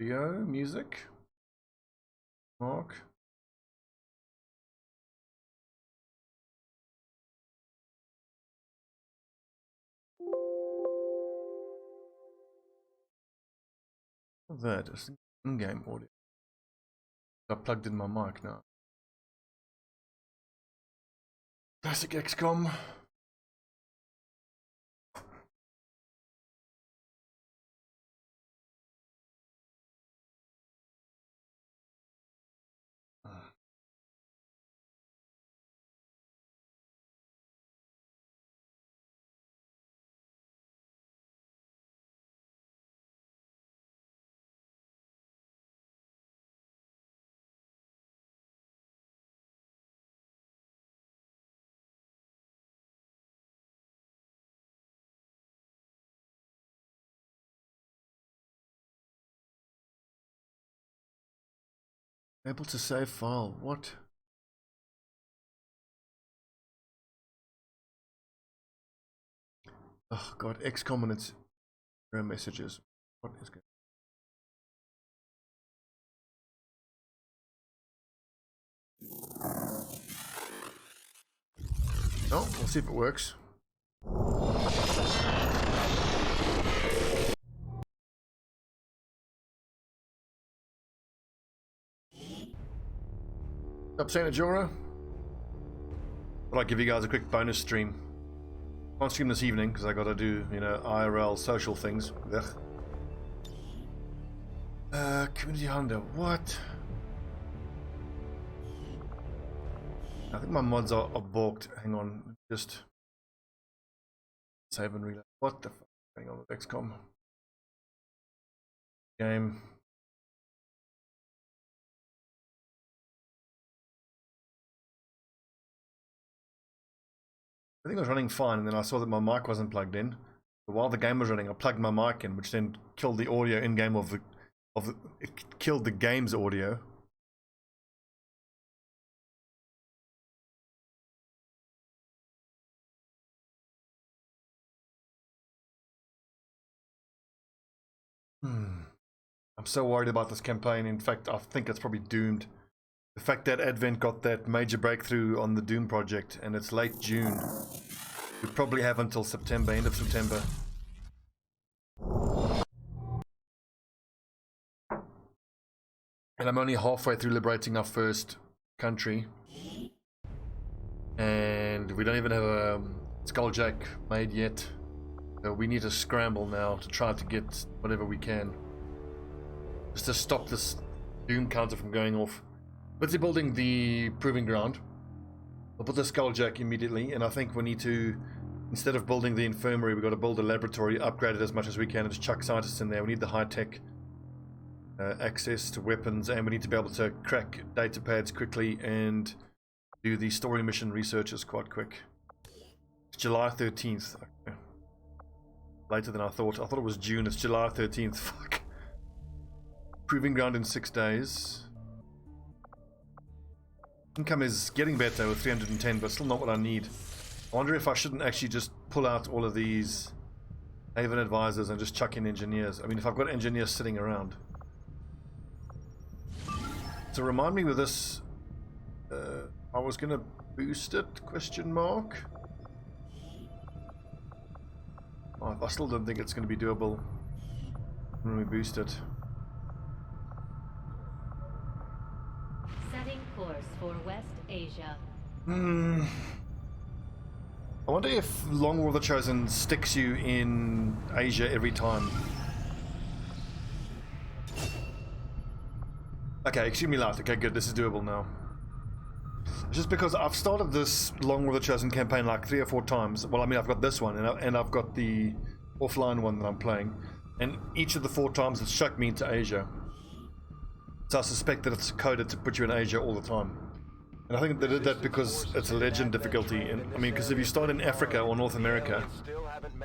Video, music. Mark. That is in-game audio. I plugged in my mic now. Classic XCOM. Able to save file. What? Oh god, XCOM and its error messages. What is good? Oh, we'll see if it works. Up, Saint Ajora. Thought I'd give you guys a quick bonus stream. Can't stream this evening because I got to do, you know, IRL social things. Ugh. Community Honda. What? I think my mods are balked. Hang on, just save and reload. What the fuck is going on with XCOM? Game. I think I was running fine, and then I saw that my mic wasn't plugged in. But while the game was running, I plugged my mic in, which then killed the audio in game it killed the game's audio. I'm so worried about this campaign. In fact, I think it's probably doomed. The fact that Advent got that major breakthrough on the Doom project and it's late June. We probably have until September, end of September. And I'm only halfway through liberating our first country. And we don't even have a Skulljack made yet. So we need to scramble now to try to get whatever we can. Just to stop this Doom counter from going off. Busy building the proving ground. I'll put the Skulljack immediately, and I think we need to, instead of building the infirmary, we've got to build a laboratory, upgrade it as much as we can, and just chuck scientists in there. We need the high-tech access to weapons, and we need to be able to crack data pads quickly and do the story mission researches quite quick. It's July 13th. Okay. Later than I thought. I thought it was June. It's July 13th. Fuck. Proving ground in 6 days. Income is getting better with 310, but still not what I need. I wonder if I shouldn't actually just pull out all of these Haven advisors and just chuck in engineers. I mean, if I've got engineers sitting around. So remind me with this, I was going to boost it, question mark. Oh, I still don't think it's going to be doable when we boost it. Setting course for West Asia. I wonder if Long War of the Chosen sticks you in Asia every time. Okay, extremely light. Okay, good. This is doable now. Just because I've started this Long War of the Chosen campaign like 3 or 4 times. Well, I mean, I've got this one, and I've got the offline one that I'm playing. And each of the 4 times it's chucked me into Asia. So I suspect that it's coded to put you in Asia all the time. And I think they did that because it's a legend difficulty. And I mean, because if you start in Africa or North America,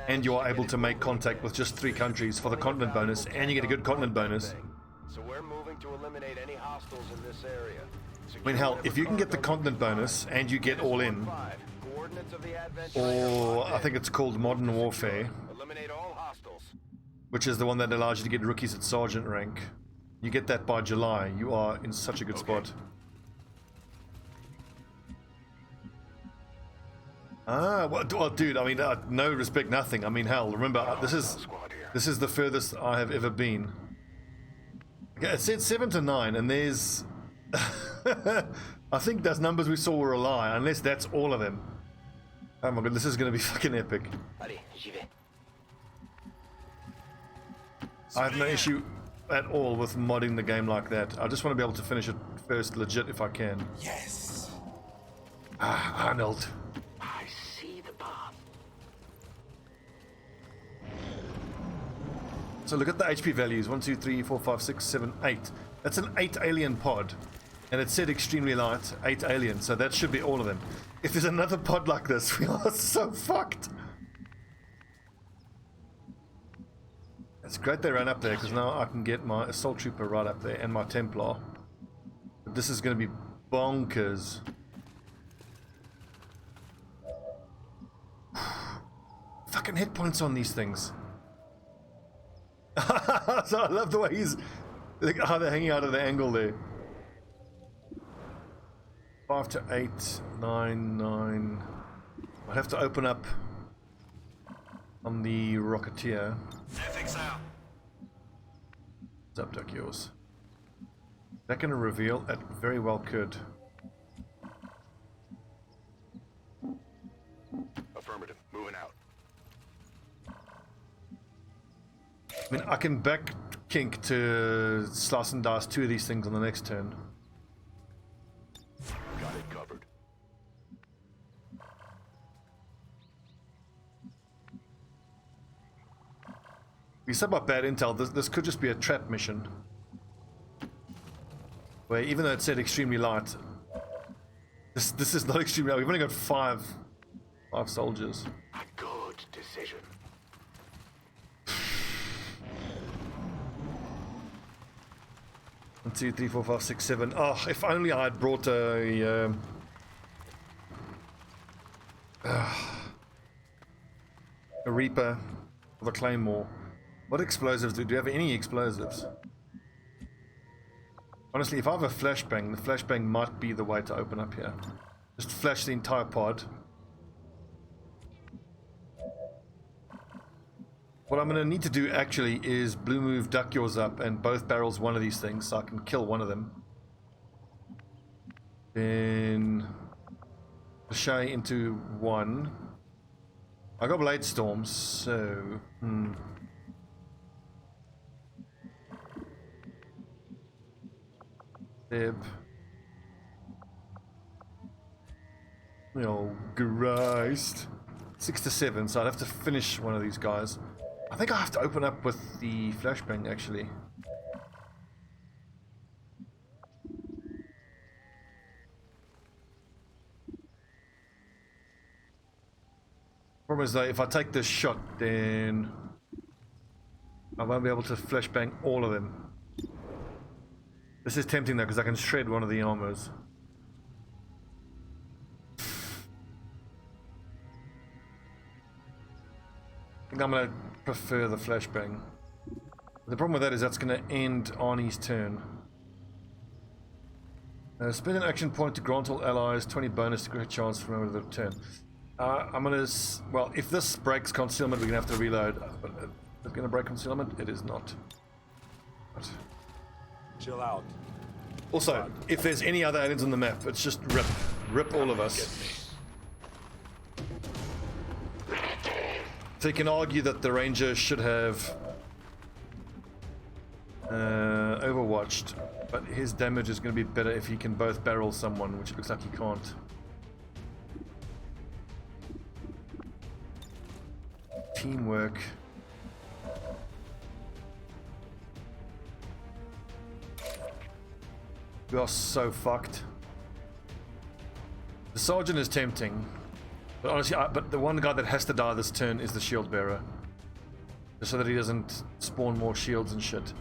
and you are able to make contact with just 3 countries for the continent bonus, and you get a good continent bonus. So we're moving to eliminate any hostiles in this area. I mean, hell, if you can get the continent bonus and you get all in, or I think it's called Modern Warfare, Eliminate all hostiles. which is the one that allows you to get rookies at sergeant rank. you get that by July, you are in such a good spot. Well, dude, I mean, no respect, nothing. I mean, hell, remember, this is the furthest I have ever been. Okay, it said 7 to 9, and there's... I think those numbers we saw were a lie, unless that's all of them. Oh my god, this is going to be fucking epic. I have no issue at all with modding the game like that. I just want to be able to finish it first legit if I can. Yes. Ah, Arnold. I see the path. So look at the HP values. 1, 2, 3, 4, 5, 6, 7, 8. That's an 8 alien pod. And it said extremely light, 8 aliens, so that should be all of them. If there's another pod like this, we are so fucked. It's great they ran up there, because now I can get my Assault Trooper right up there, and my Templar. But this is going to be bonkers. Fucking hit points on these things. So I love the way he's... how they're hanging out of the angle there. 5 to 8, 9, 9. I'll have to open up on the Rocketeer. Ethics out. What's up, Duck Yours? Is that going to reveal? It very well could. Affirmative. Moving out. I mean, I can back kink to slice and dice 2 of these things on the next turn. Got it covered. We said about bad intel, this could just be a trap mission. Where even though it said extremely light, this is not extremely light. We've only got five soldiers. A good decision. One, two, three, four, five, six, seven. Oh, if only I had brought a Reaper with a Claymore. What explosives do you have? Any explosives? Honestly, if I have a flashbang, the flashbang might be the way to open up here. Just flash the entire pod. What I'm going to need to do actually is blue move duck yours up and both barrels one of these things so I can kill one of them. Then Ricochet into one. I got Blade Storms, so... Deb. Oh, Christ. 6 to 7, so I'd have to finish one of these guys. I think I have to open up with the flashbang, actually. Problem is though, if I take this shot, then I won't be able to flashbang all of them. This is tempting though, because I can shred one of the armors. I think I'm going to prefer the flashbang. The problem with that is that's going to end Arnie's turn. Spend an action point to grant all allies 20 bonus to crit chance from over the turn. I'm going to... Well, if this breaks concealment, we're going to have to reload. But is it going to break concealment? It is not. But... Chill out. Also, if there's any other aliens on the map, it's just rip. Rip all of us. So you can argue that the Ranger should have overwatched, but his damage is going to be better if he can both barrel someone, which it looks like he can't. Teamwork. We are so fucked. The Sergeant is tempting. But honestly, but the one guy that has to die this turn is the shield bearer. Just so that he doesn't spawn more shields and shit.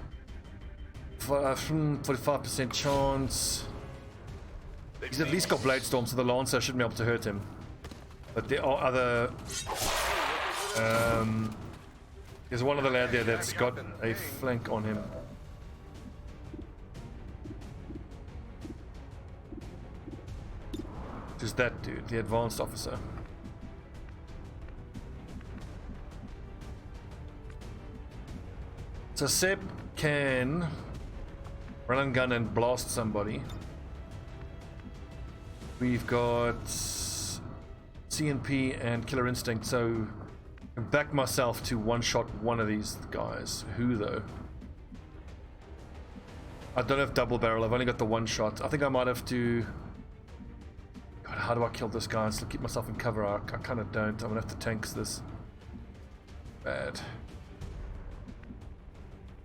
45% chance. He's at least got Blade Storm, so the Lancer shouldn't be able to hurt him. But there are other... there's one other lad there that's got a flank on him. Just that dude, the advanced officer. So Seb can run and gun and blast somebody. We've got CNP and Killer Instinct, so I can back myself to one-shot one of these guys. Who though? I don't have double barrel, I've only got the one shot. I think I might have to... God, how do I kill this guy and still keep myself in cover? I kind of don't. I'm gonna have to tank this. Bad.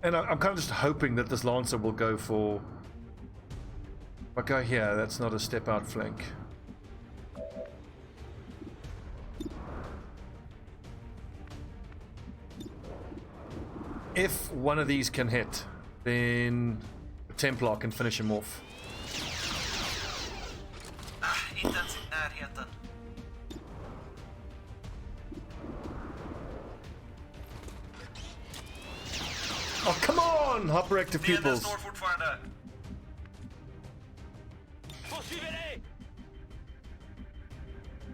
And I'm kind of just hoping that this Lancer will go for... If I go here, that's not a step out flank. If one of these can hit, then the Templar can finish him off. Inte ens i närheten. Oh, come on! Hyperactive Fienden pupils. står fortfarande.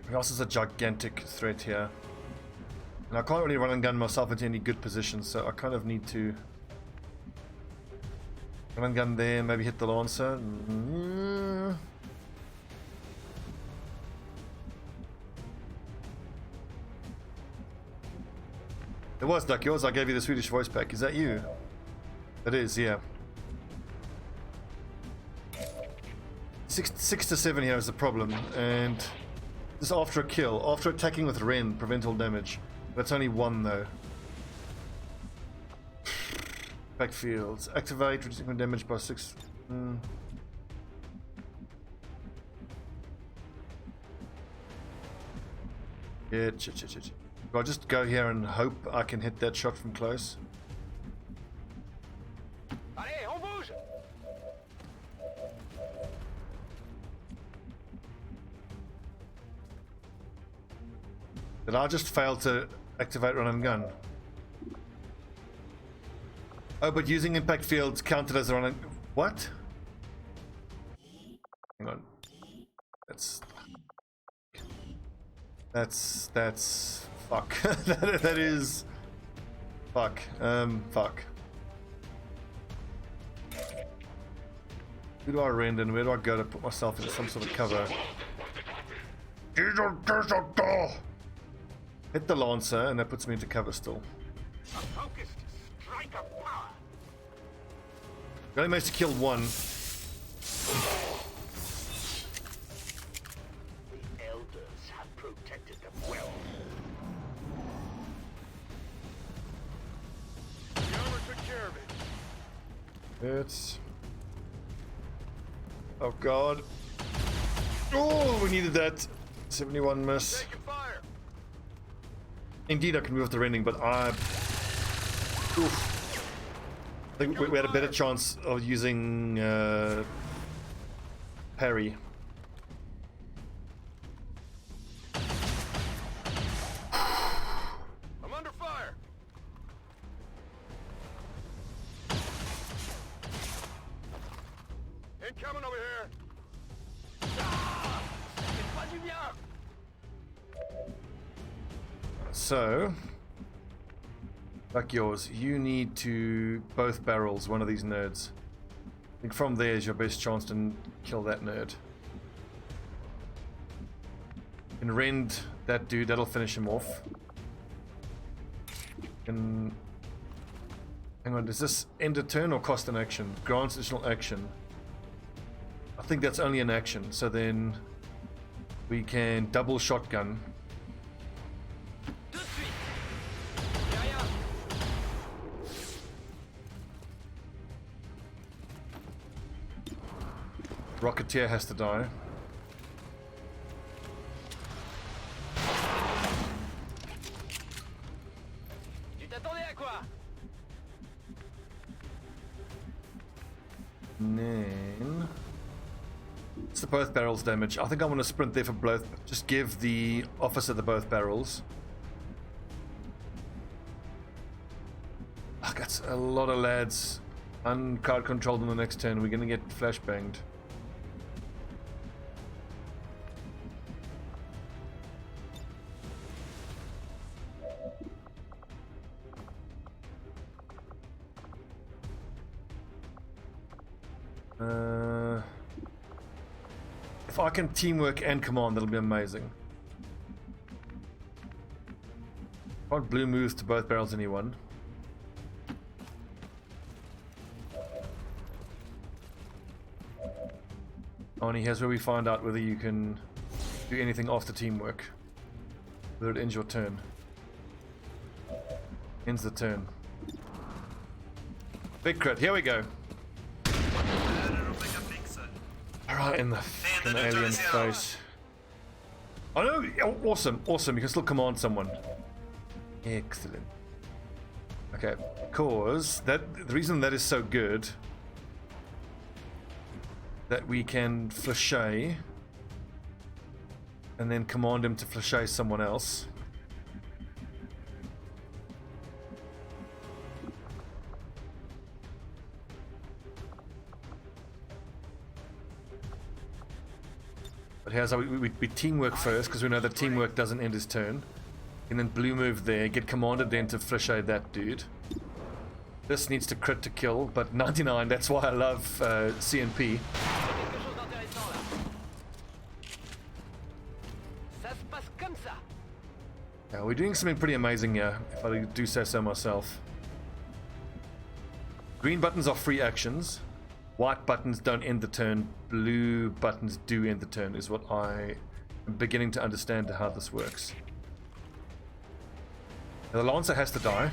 Who else is a gigantic threat here? And I can't really run and gun myself into any good positions, so I kind of need to run and gun there, maybe hit the Lancer. It was Duck yours. I gave you the Swedish voice pack. Is that you? It is, yeah. 6 to 7 here is the problem, and this is after a kill. After attacking with Ren, prevent all damage. That's only one though. Backfields. Activate, reducing damage by 6. Yeah, shit. Do I just go here and hope I can hit that shot from close? Allez, on bouge! Did I just fail to activate run and gun? Oh, but using impact fields counted as a run and... What? Hang on. That's... Fuck. that is... Fuck. Fuck. Who do I rend and where do I go to put myself into some sort of cover? Hit the Lancer and that puts me into cover still. Focused strike of power. I only managed to kill one. The elders have protected them well. The armor took care of it. It's... Oh god. Oh, we needed that. 71 miss. Taking fire. Indeed, I can move off the rending, but I... Oof. I think we had a better chance of using parry. I'm under fire. Incoming over here. So, like yours, you need to both barrels one of these nerds. I think from there is your best chance to kill that nerd. You can rend that dude, that'll finish him off. And hang on, does this end a turn or cost an action? Grants additional action. I think that's only an action, so then we can double shotgun. Rocketeer has to die. And then it's the both barrels damage. I think I want to sprint there for both. Just give the officer the both barrels. Oh, that's a lot of lads uncrowd controlled in the next turn. We're gonna get flashbanged. If I can teamwork and command, that'll be amazing. Can't blue move to both barrels anyone. Oh, and here's where we find out whether you can do anything after teamwork. Whether it ends your turn. Ends the turn. Big crit, here we go. Right in the fucking alien face. Oh no! Oh, awesome, awesome. You can still command someone. Excellent. Okay, because the reason that is so good, that we can flashay and then command him to flashay someone else. But here's how we teamwork first, because we know that teamwork doesn't end his turn. And then blue move there, get commanded then to flashay that dude. This needs to crit to kill, but 99, that's why I love CNP. Yeah, we're doing something pretty amazing here, if I do say so myself. Green buttons are free actions. White buttons don't end the turn. Blue buttons do end the turn, is what I am beginning to understand how this works. Now, the Lancer has to die.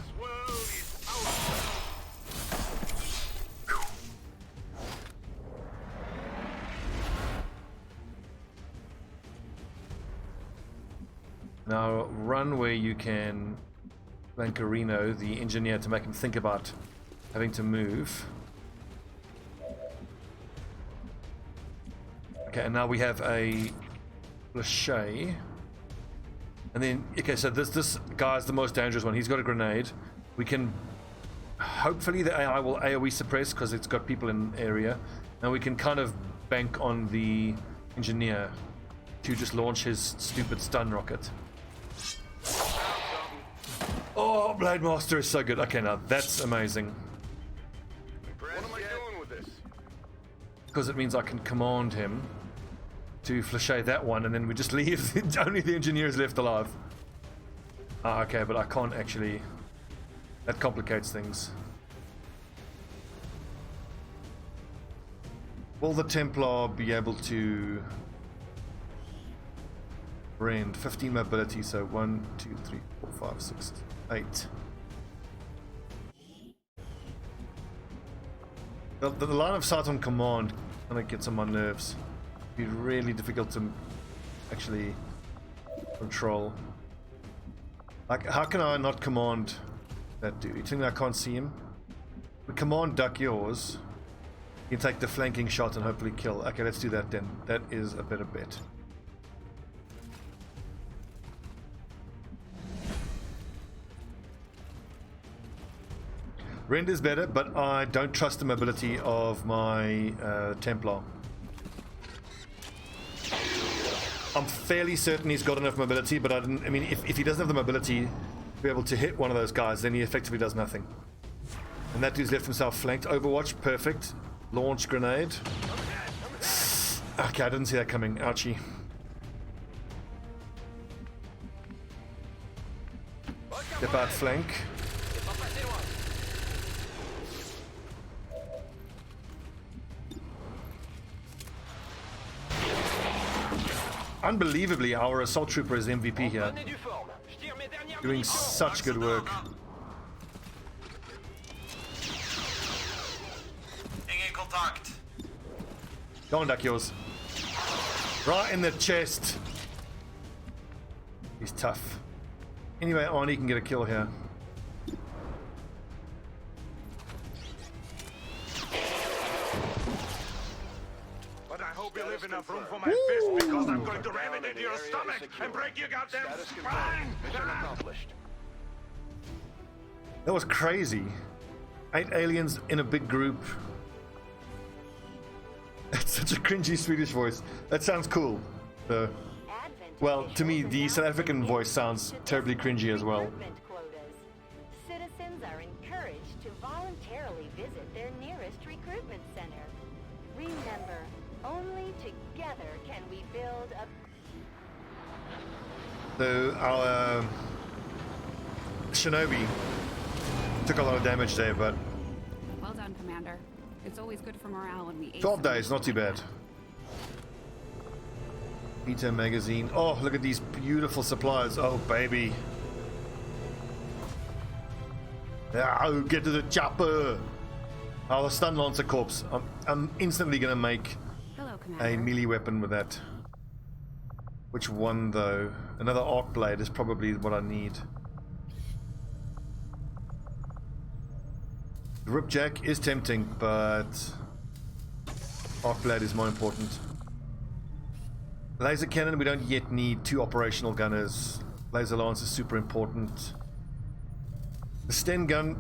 Now run where you can Blancarino, the engineer, to make him think about having to move. Okay, and now we have a Lachey. And then, okay, so this guy's the most dangerous one. He's got a grenade. We can, hopefully the AI will AoE suppress because it's got people in area. And we can kind of bank on the engineer to just launch his stupid stun rocket. Oh, Blade Master is so good. Okay, now that's amazing. What am I doing with this? Because it means I can command him to flashay that one, and then we just leave. Only the engineer is left alive. Ah, okay, but I can't actually. That complicates things. Will the Templar be able to rend 15 mobility? So 1, 2, 3, 4, 5, 6, 8. The line of sight on command kind of gets on my nerves. It'd be really difficult to actually control. Like, how can I not command that dude? You think I can't see him? We command duck yours. You can take the flanking shot and hopefully kill. Okay, let's do that then. That is a better bet. Rend is better, but I don't trust the mobility of my Templar. I'm fairly certain he's got enough mobility, but I mean, if he doesn't have the mobility to be able to hit one of those guys, then he effectively does nothing. And that dude's left himself flanked. Overwatch, perfect. Launch grenade. Okay, I didn't see that coming. Ouchie. Step out flank. Unbelievably, our assault trooper is MVP here. Doing such good work. Go on, duck yours. Right in the chest. He's tough. Anyway, Arnie can get a kill here. But I hope you leave enough room for my fist, because I'm going to ram it into your stomach and break your goddamn spine! Mission accomplished. That was crazy. 8 aliens in a big group. That's such a cringy Swedish voice. That sounds cool. Well, to me, the South African voice sounds terribly cringy as well. Citizens are encouraged to voluntarily visit their nearest recruitment center. Remember, only together can we build a... So our Shinobi took a lot of damage there, but Well done, Commander. It's always good for morale when we ace 12 them. days, not too bad. Beta magazine. Oh, look at these beautiful supplies. Oh, baby. Oh, get to the chopper. Oh, the stun lancer corpse. I'm instantly gonna make Hello, a Commander. melee weapon with that. Which one though? Another arc blade is probably what I need. The ripjack is tempting, but arc blade is more important. Laser cannon, we don't yet need 2 operational gunners. Laser lance is super important. The Sten gun,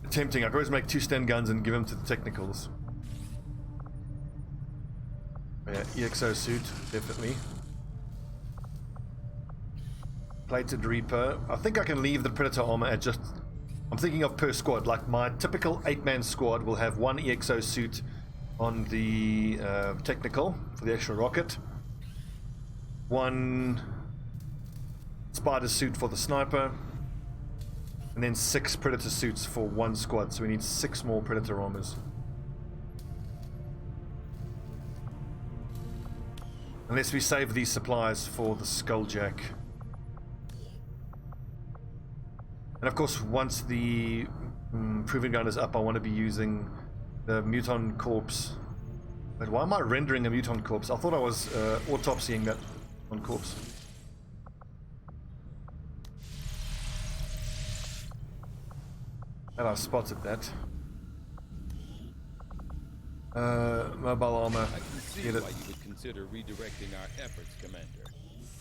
tempting. I could always make 2 Sten guns and give them to the technicals. Yeah, EXO suit, definitely. Plated Reaper. I think I can leave the Predator armor at just... I'm thinking of per squad. Like my typical 8-man squad will have 1 EXO suit on the technical for the extra rocket. 1 spider suit for the sniper. And then 6 Predator suits for 1 squad. So we need 6 more Predator armors. Unless we save these supplies for the Skulljack. And of course, once the proving gun is up, I want to be using the Muton corpse. But why am I rendering a Muton corpse? I thought I was autopsying that on corpse. And I spotted that. Mobile armor. I can see Get it. why you would consider redirecting our efforts, Commander.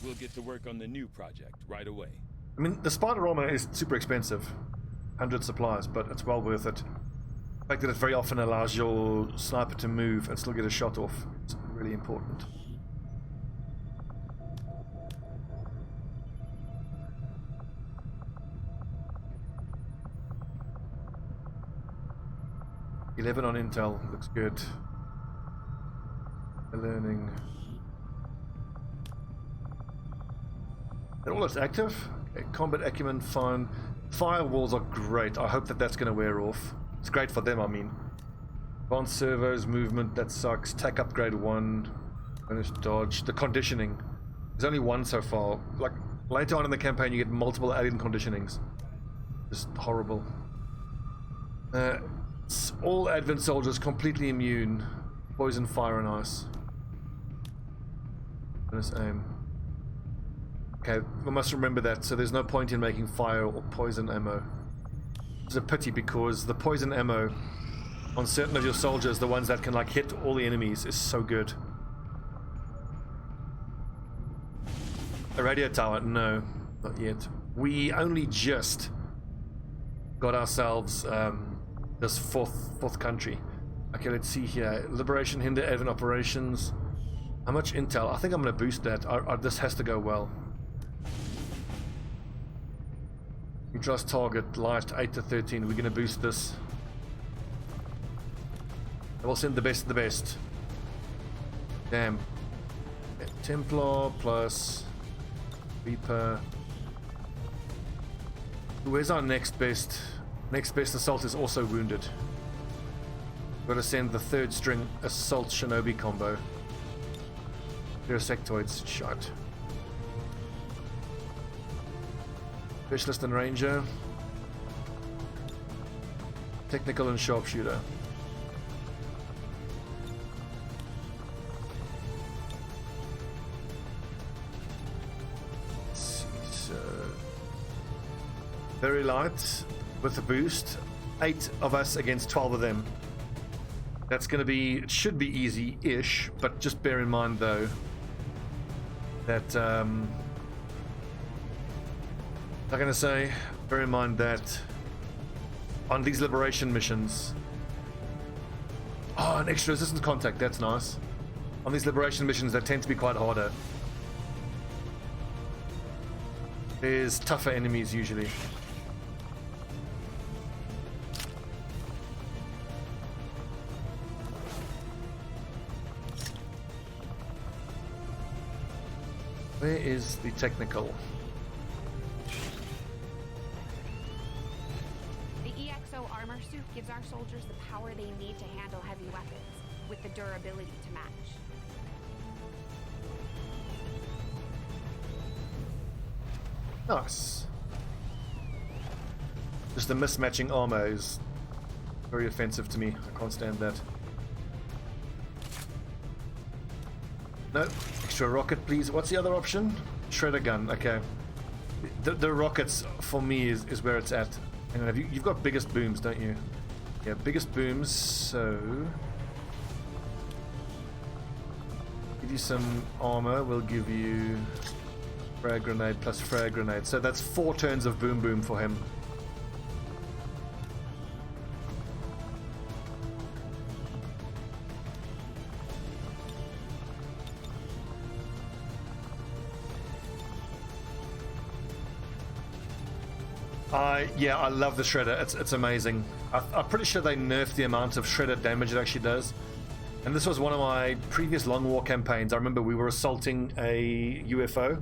We'll get to work on the new project right away. I mean, the spider armor is super expensive. 100 supplies, but it's well worth it. The fact that it very often allows your sniper to move and still get a shot off. It's really important. $11 on Intel, looks good. Learning. It all looks active. Okay, combat acumen, fine. Firewalls are great. I hope that that's going to wear off. It's great for them, I mean. Advanced servos, movement, that sucks. Tac upgrade 1. Bonus dodge. The conditioning. There's only 1 so far. Like, later on in the campaign, you get multiple alien conditionings. Just horrible. All Advent soldiers completely immune. Poison, fire, and ice. Bonus aim. Okay, we must remember that, so there's no point in making fire or poison ammo. It's a pity because the poison ammo on certain of your soldiers, the ones that can like hit all the enemies, is so good. A radio tower? No, not yet. We only just got ourselves this fourth country. Okay, let's see here. Liberation, hinder, Advent operations. How much intel? I think I'm going to boost that. This has to go well. You trust target, light 8 to 13. We're going to boost this. I will send the best of the best. Damn. Okay, Templar plus Reaper. Where's our next best? Next best assault is also wounded. Got to send the 3rd string assault Shinobi combo. There are sectoids. Shite. Specialist and Ranger. Technical and Sharpshooter. Let's see, so very light with a boost. 8 of us against 12 of them. That's going to be, it should be easy-ish, but just bear in mind though that I'm going to say, bear in mind that on these liberation missions, an extra resistance contact, that's nice. On these liberation missions, that tend to be quite harder. There's tougher enemies usually. Where is the technical? The EXO armor suit gives our soldiers the power they need to handle heavy weapons, with the durability to match. Nice. Just the mismatching armor is very offensive to me. I can't stand that. No, extra rocket, please. What's the other option? Shredder gun. Okay. The rockets for me is where it's at. Hang on, you've got biggest booms, don't you? Yeah, biggest booms. So give you some armor. We'll give you frag grenade plus frag grenade. So that's 4 turns of boom boom for him. Yeah, I love the shredder. It's amazing. I'm pretty sure they nerfed the amount of shredder damage it actually does. And this was one of my previous long war campaigns. I remember we were assaulting a UFO,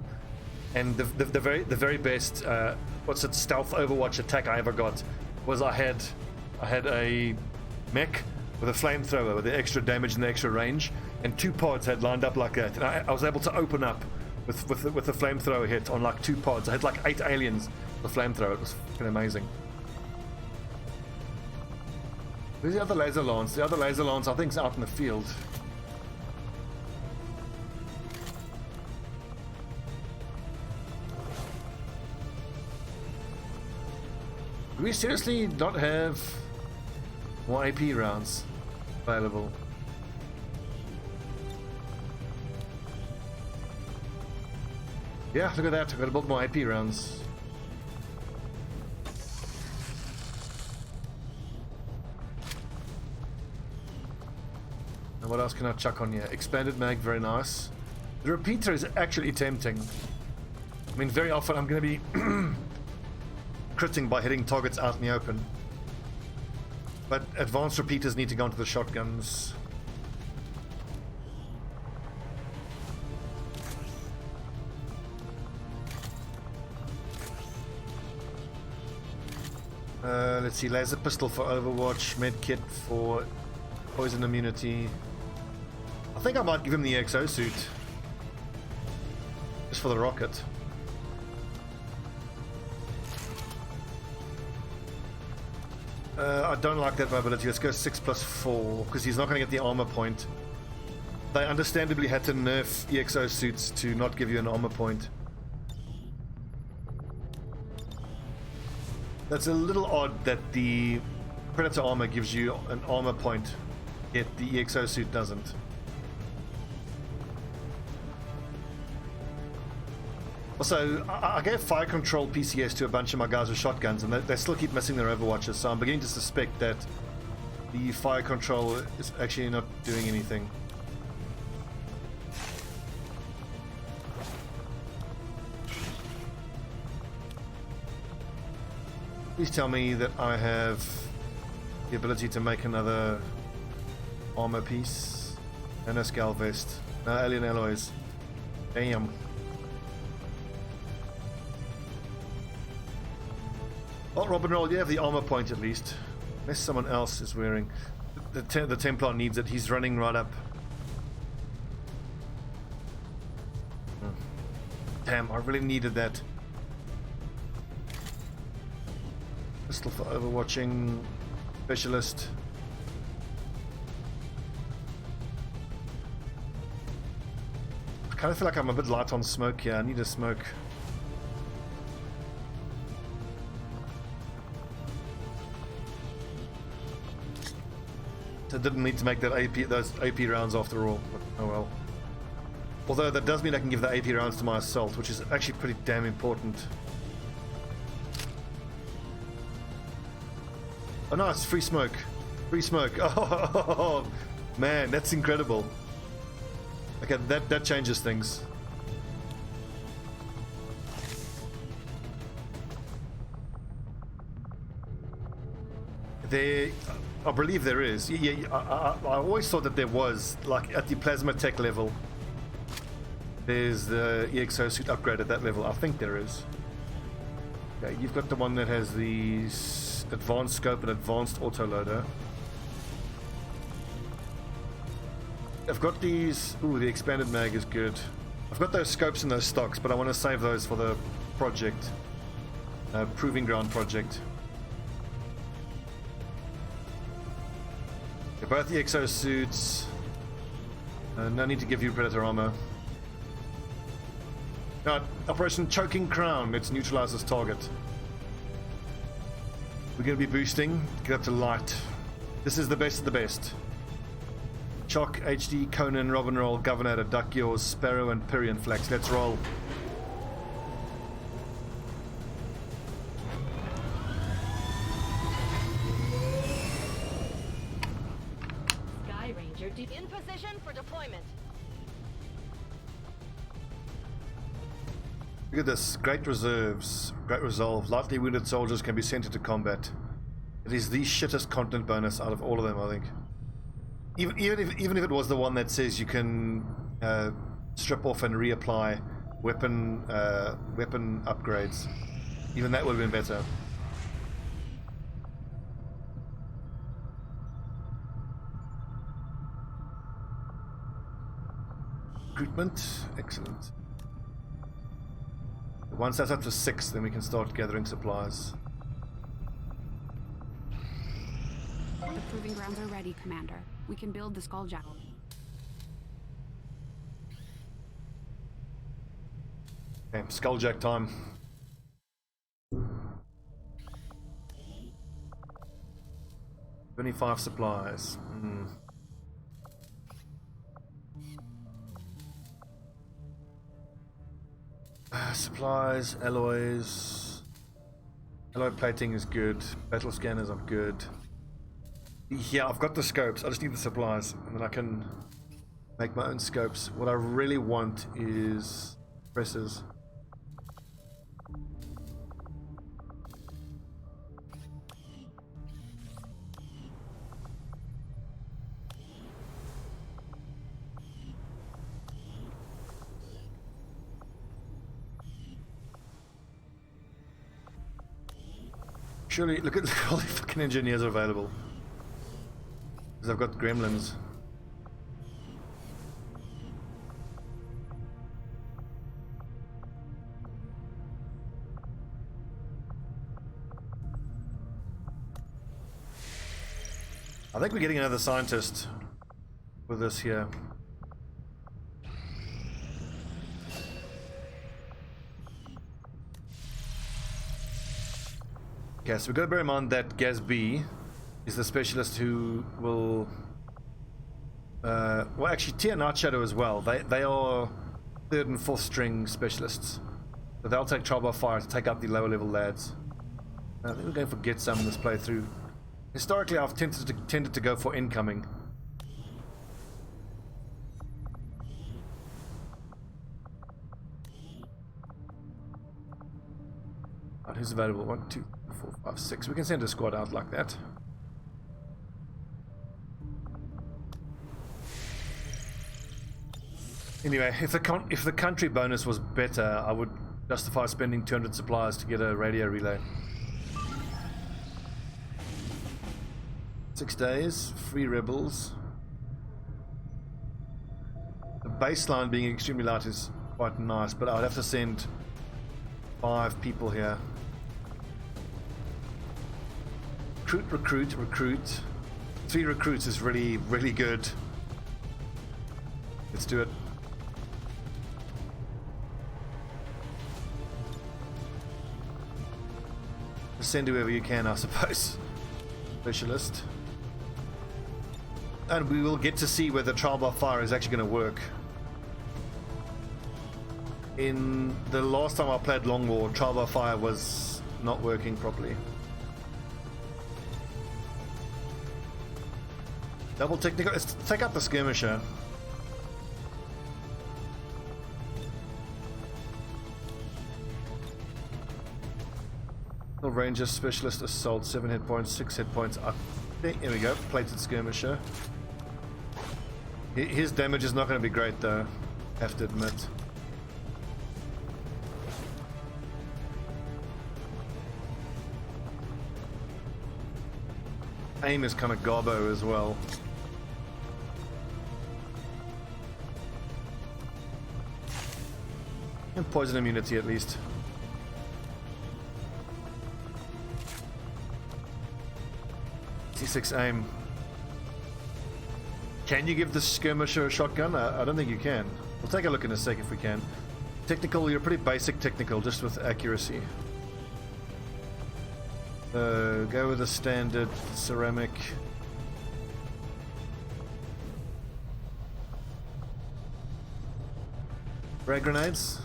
and the very best stealth Overwatch attack I ever got was I had a mech with a flamethrower with the extra damage and the extra range, and 2 pods had lined up like that, and I was able to open up with the flamethrower hit on like 2 pods. I had like 8 aliens. The flamethrower, it was fucking amazing. Where's the other laser lance? The other laser lance I think is out in the field. Do we seriously not have more AP rounds available? Yeah, look at that. I've got to build more AP rounds. What else can I chuck on here? Expanded mag, very nice. The repeater is actually tempting. I mean, very often I'm going to be critting by hitting targets out in the open. But advanced repeaters need to go into the shotguns. Let's see, laser pistol for Overwatch, medkit for poison immunity. I think I might give him the exosuit. Just for the rocket. I don't like that mobility. Let's go 6+4, because he's not going to get the armor point. They understandably had to nerf exosuits to not give you an armor point. That's a little odd that the Predator armor gives you an armor point, yet the exosuit doesn't. Also, I gave fire control PCS to a bunch of my guys with shotguns, and they still keep missing their Overwatches, so I'm beginning to suspect that the fire control is actually not doing anything. Please tell me that I have the ability to make another armor piece and a skull vest. No alien alloys. Damn. Well, Robin Roll, you have the armor point at least. Unless someone else is wearing. The Templar needs it. He's running right up. Damn, I really needed that. Pistol for overwatching. Specialist. I kind of feel like I'm a bit light on smoke here. I need a smoke. I didn't need to make that those AP rounds after all, but oh well. Although that does mean I can give the AP rounds to my assault, which is actually pretty damn important. Oh no, it's free smoke. Free smoke. Oh man, that's incredible. Okay, that changes things. I believe there is. Yeah, I always thought that there was, like at the plasma tech level. there's the EXO suit upgrade at that level. I think there is. Okay, you've got the one that has the advanced scope and advanced autoloader. I've got these. Ooh, the expanded mag is good. I've got those scopes in those stocks, but I want to save those for the project. Proving ground project. Okay, both the exosuits. No need to give you predator armor. Right, Operation Choking Crown. Let's neutralize this target. We're going to be boosting. Get up to light. This is the best of the best. Choc, HD, Conan, Robin Roll, Governor, Duck Yours, Sparrow, and Pyrian Flex. Let's roll. Sky Ranger In position for deployment. Look at this. Great reserves. Great resolve. Lightly wounded soldiers can be sent into combat. It is the shittest content bonus out of all of them, I think. Even if it was the one that says you can strip off and reapply weapon upgrades, even that would have been better. Recruitment, excellent. Once that's up to 6, then we can start gathering supplies. The proving grounds are ready, Commander. We can build the skulljack. Okay, skulljack time. $25 supplies. Supplies, alloys. Alloy plating is good. Battle scanners are good. Yeah, I've got the scopes. I just need the supplies, and then I can make my own scopes. What I really want is presses. Surely, look at all the fucking engineers available. Because I've got gremlins. I think we're getting another scientist with this here. Okay, so we've got to bear in mind that Gaz B is the specialist who will... well, actually, Tia Night Shadow as well. They are 3rd and 4th string specialists. So they'll take trial by fire to take out the lower level lads. I think we're going for get some in this playthrough. Historically, I've tended to go for incoming. Right, who's available? 1, 2, 4, 5, 6. We can send a squad out like that. Anyway, if the country bonus was better, I would justify spending 200 supplies to get a radio relay. 6 days, free rebels. The baseline being extremely light is quite nice, but I'd have to send 5 people here. Recruit. 3 recruits is really, really good. Let's do it. Send whoever you can, I suppose. Specialist. And we will get to see whether trial by fire is actually going to work. In the last time I played Long War, trial by fire was not working properly. Double technical. Let's take out the skirmisher. Ranger, specialist, assault, 7 hit points, 6 hit points. I think, here we go, plated skirmisher. His damage is not going to be great though, have to admit. aim is kind of gobbo as well. And poison immunity at least. C6 aim. Can you give the skirmisher a shotgun? I don't think you can. We'll take a look in a sec if we can. Technical, you're pretty basic technical, just with accuracy. Go with the standard ceramic. Frag grenades.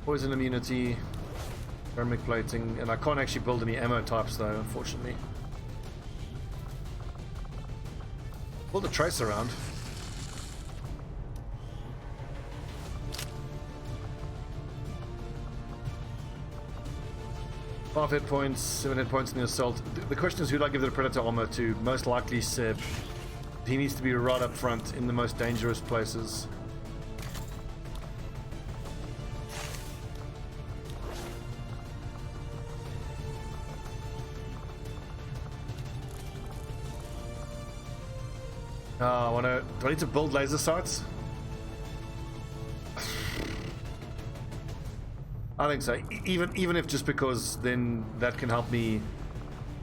Poison immunity, ceramic plating, and I can't actually build any ammo types though, unfortunately. Build a trace around. Five hit points, 7 hit points in the assault. The question is, who do I give the Predator armor to? Most likely Seb. He needs to be right up front in the most dangerous places. Do I need to build laser sights? I think so. Even if just because then that can help me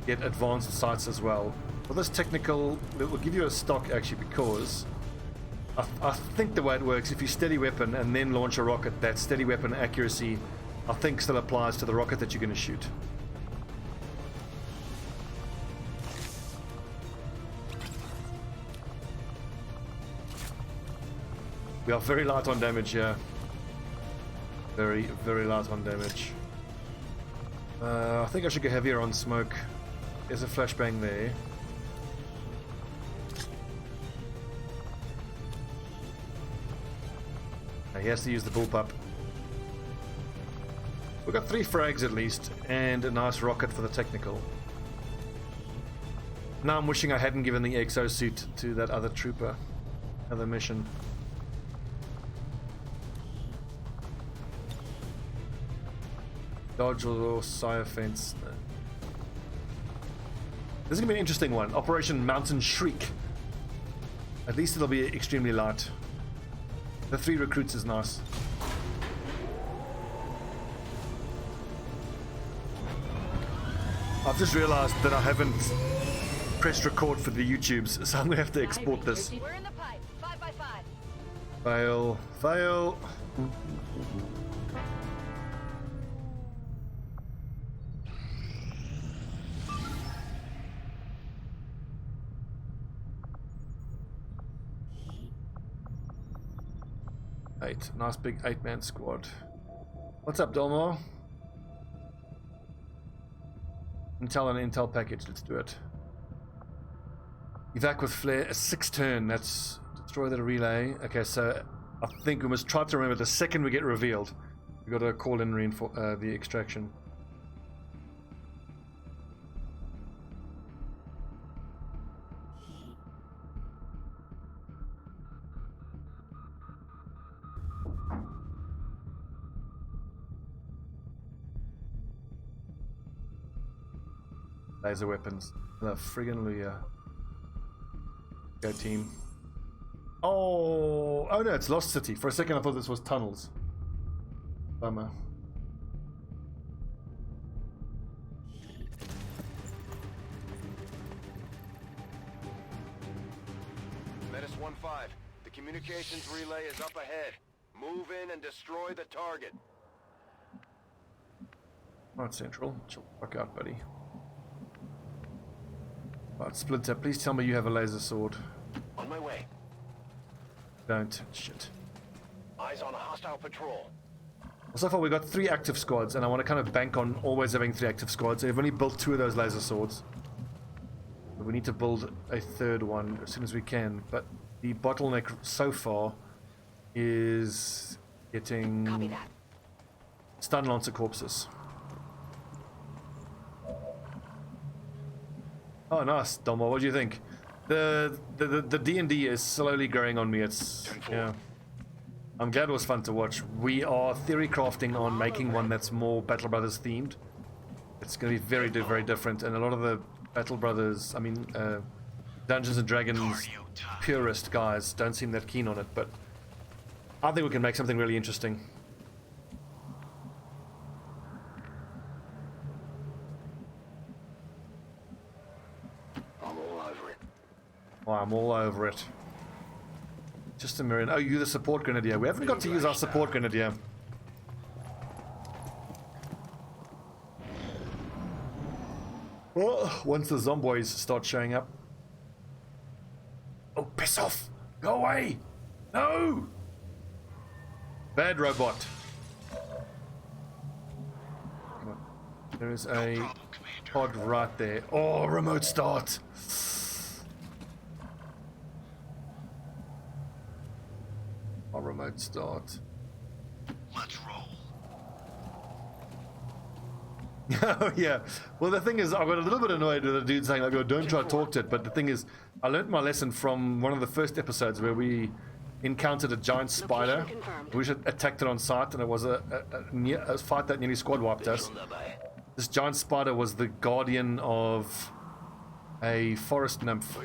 get advanced sights as well. For this technical, it will give you a stock actually, because I think the way it works, if you steady weapon and then launch a rocket, that steady weapon accuracy I think still applies to the rocket that you're going to shoot. We are very light on damage here. Very, very light on damage. I think I should go heavier on smoke. There's a flashbang there. He has to use the bullpup. We've got 3 frags at least, and a nice rocket for the technical. Now I'm wishing I hadn't given the exosuit to that other trooper. Other mission. Dodge or sire fence. This is going to be an interesting one. Operation Mountain Shriek. At least it'll be extremely light. The 3 recruits is nice. I've just realized that I haven't pressed record for the YouTubes, so I'm going to have to export this. We're in the pipe. 5x5. Fail. Fail. Nice big 8-man squad. What's up, Dolmar? Intel and intel package, let's do it. Evac with flare, a 6 turn, that's destroy the relay. Okay, so I think we must try to remember the second we get revealed, we got to call in the extraction. Laser weapons. The friggin' Luya. Go team. Oh no, it's Lost City. For a second I thought this was tunnels. Bummer. Menace 1-5. The communications relay is up ahead. Move in and destroy the target. Right, Central. Chill the fuck out, buddy. Right, Splinter, please tell me you have a laser sword. On my way. Don't. Shit. Eyes on a hostile patrol. So far we got 3 active squads, and I want to kind of bank on always having 3 active squads. I've only built 2 of those laser swords. But we need to build a 3rd one as soon as we can. But the bottleneck so far is getting stun lancer corpses. Oh, nice, Domo. What do you think? The D&D is slowly growing on me. It's yeah. I'm glad it was fun to watch. We are theory crafting on making one that's more Battle Brothers themed. It's going to be very, very different, and a lot of the Battle Brothers, I mean, Dungeons and Dragons purist guys don't seem that keen on it, but I think we can make something really interesting. I'm all over it. Oh, I'm all over it. Just a million. Oh, you're the support Grenadier. We haven't got to use our support Grenadier. Well, once the zomboids start showing up. Oh, piss off! Go away! No! Bad robot. There is a pod right there. Oh, remote start! Oh, remote start. Let's roll. Oh yeah. Well, the thing is, I got a little bit annoyed with the dude saying like, "Oh, don't try to talk to it." But the thing is, I learned my lesson from one of the first episodes where we encountered a giant spider. We attacked it on sight, and it was a fight that nearly squad wiped us. This giant spider was the guardian of a forest nymph,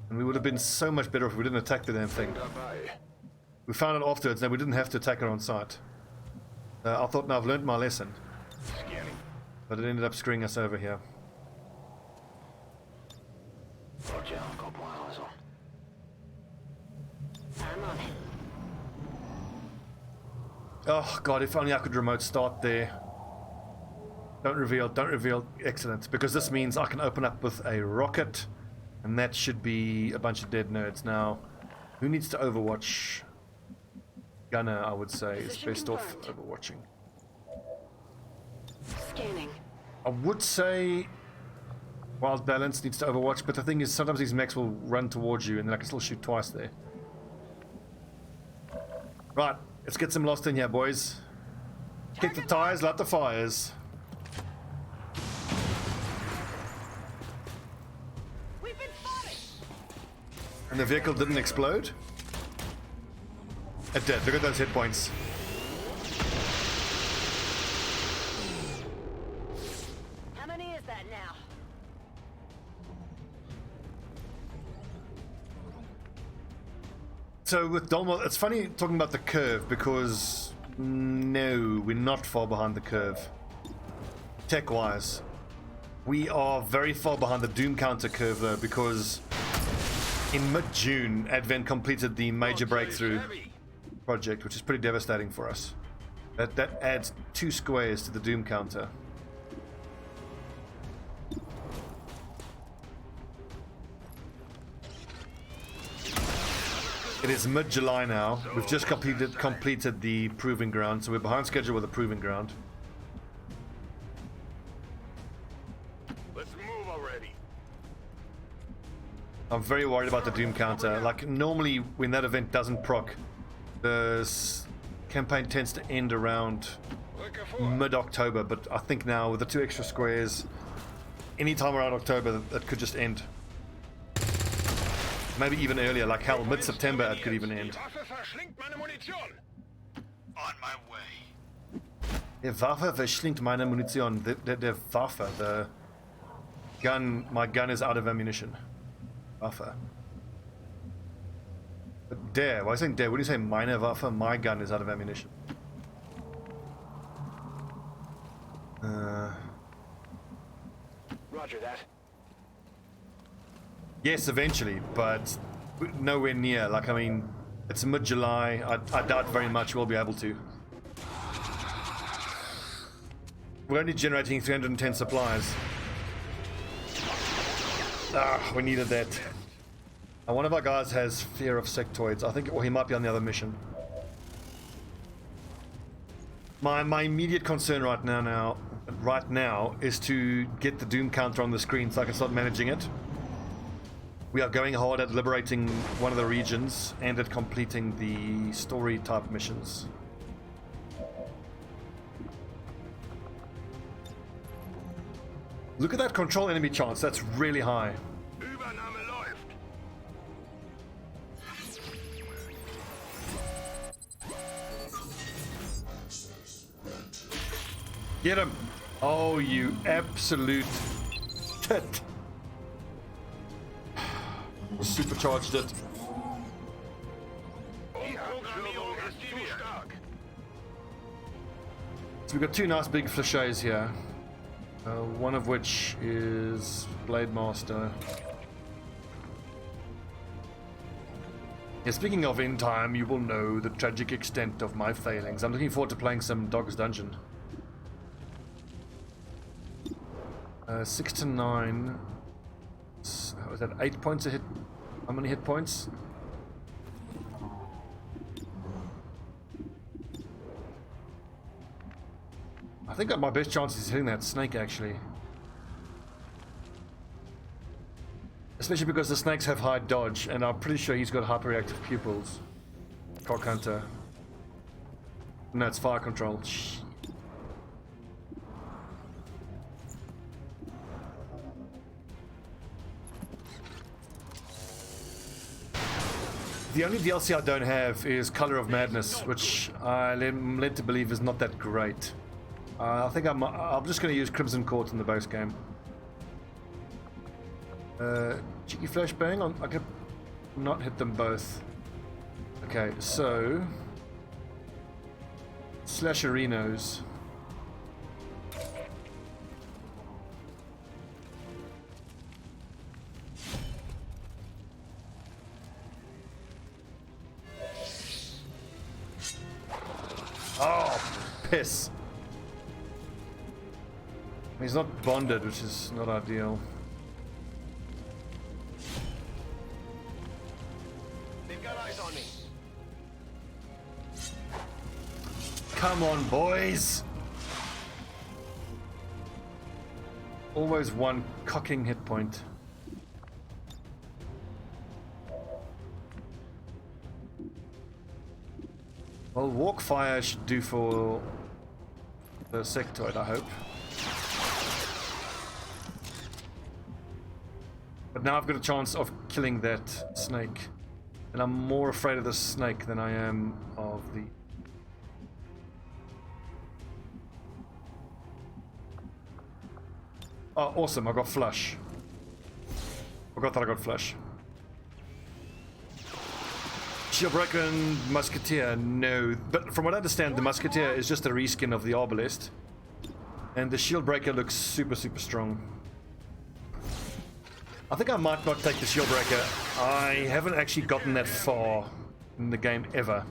and we would have been so much better if we didn't attack the damn thing. We found it afterwards, and we didn't have to attack it on sight. I thought, now I've learned my lesson, but it ended up screwing us over here. Roger, got my eyes on. I'm on it. Oh god, if only I could remote start there. Don't reveal, don't reveal. Excellent, because this means I can open up with a rocket, and that should be a bunch of dead nerds. Now, who needs to overwatch? Gunner, I would say, is best off overwatching. Scanning. I would say Wild Balance needs to overwatch, but the thing is, sometimes these mechs will run towards you, and then I can still shoot twice there. Right, let's get some lost in here, boys. Kick the tires, light the fires. We've been spotted. And the vehicle didn't explode? It did. Look at those hit points. How many is that now? So with Dolmo, it's funny talking about the curve because no, we're not far behind the curve. Tech-wise, we are very far behind the Doom counter curve though, because in mid-June, Advent completed the major breakthrough project, which is pretty devastating for us. That adds 2 squares to the Doom counter. It is mid-July now. We've just completed the proving ground, so we're behind schedule with the proving ground. Let's move already. I'm very worried about the Doom counter. Like, normally when that event doesn't proc, the campaign tends to end around mid-October, but I think now with the 2 extra squares, anytime around October, that could just end. Maybe even earlier, like hell, mid-September it could even end. On my way. Der Waffe verschlingt meine Munition. Der Waffe, the gun, my gun is out of ammunition. Waffe. But der, why are you saying der? What do you say, meine Waffe? My gun is out of ammunition. Roger that. Yes, eventually, but nowhere near. Like, I mean, it's mid-July. I doubt very much we'll be able to. We're only generating 310 supplies. Ah, we needed that. And one of our guys has fear of sectoids. I think, or he might be on the other mission. My immediate concern right now is to get the Doom counter on the screen so I can start managing it. We are going hard at liberating one of the regions and at completing the story type missions. Look at that control enemy chance, that's really high. Übernahme läuft. Get him! Oh, you absolute tit! Supercharged it. So we've got two nice big flechets here. One of which is Blade Master. Yeah, speaking of in time, you will know the tragic extent of my failings. I'm looking forward to playing some Dog's Dungeon. 6 to 9. Was that 8 points a hit? How many hit points? I think my best chance is hitting that snake actually. Especially because the snakes have high dodge, and I'm pretty sure he's got hyperreactive pupils. Cock Hunter. No, it's fire control. Shh. The only DLC I don't have is Color of Madness, which I'm led to believe is not that great. I think I'm just going to use Crimson Court in the base game. Cheeky flashbang. I can not hit them both. Okay, so Slasherinos. Oh, piss. He's not bonded, which is not ideal. They've got eyes on me. Come on, boys! Always one cocking hit point. Well, walk fire should do for the sectoid, I hope. But now I've got a chance of killing that snake. And I'm more afraid of the snake than I am of the... Oh, awesome, I got flush. Forgot that I got flush. Shieldbreaker and Musketeer, no. But from what I understand, the Musketeer is just a reskin of the Arbalest. And the Shieldbreaker looks super, super strong. I think I might not take the Shieldbreaker. I haven't actually gotten that far in the game ever.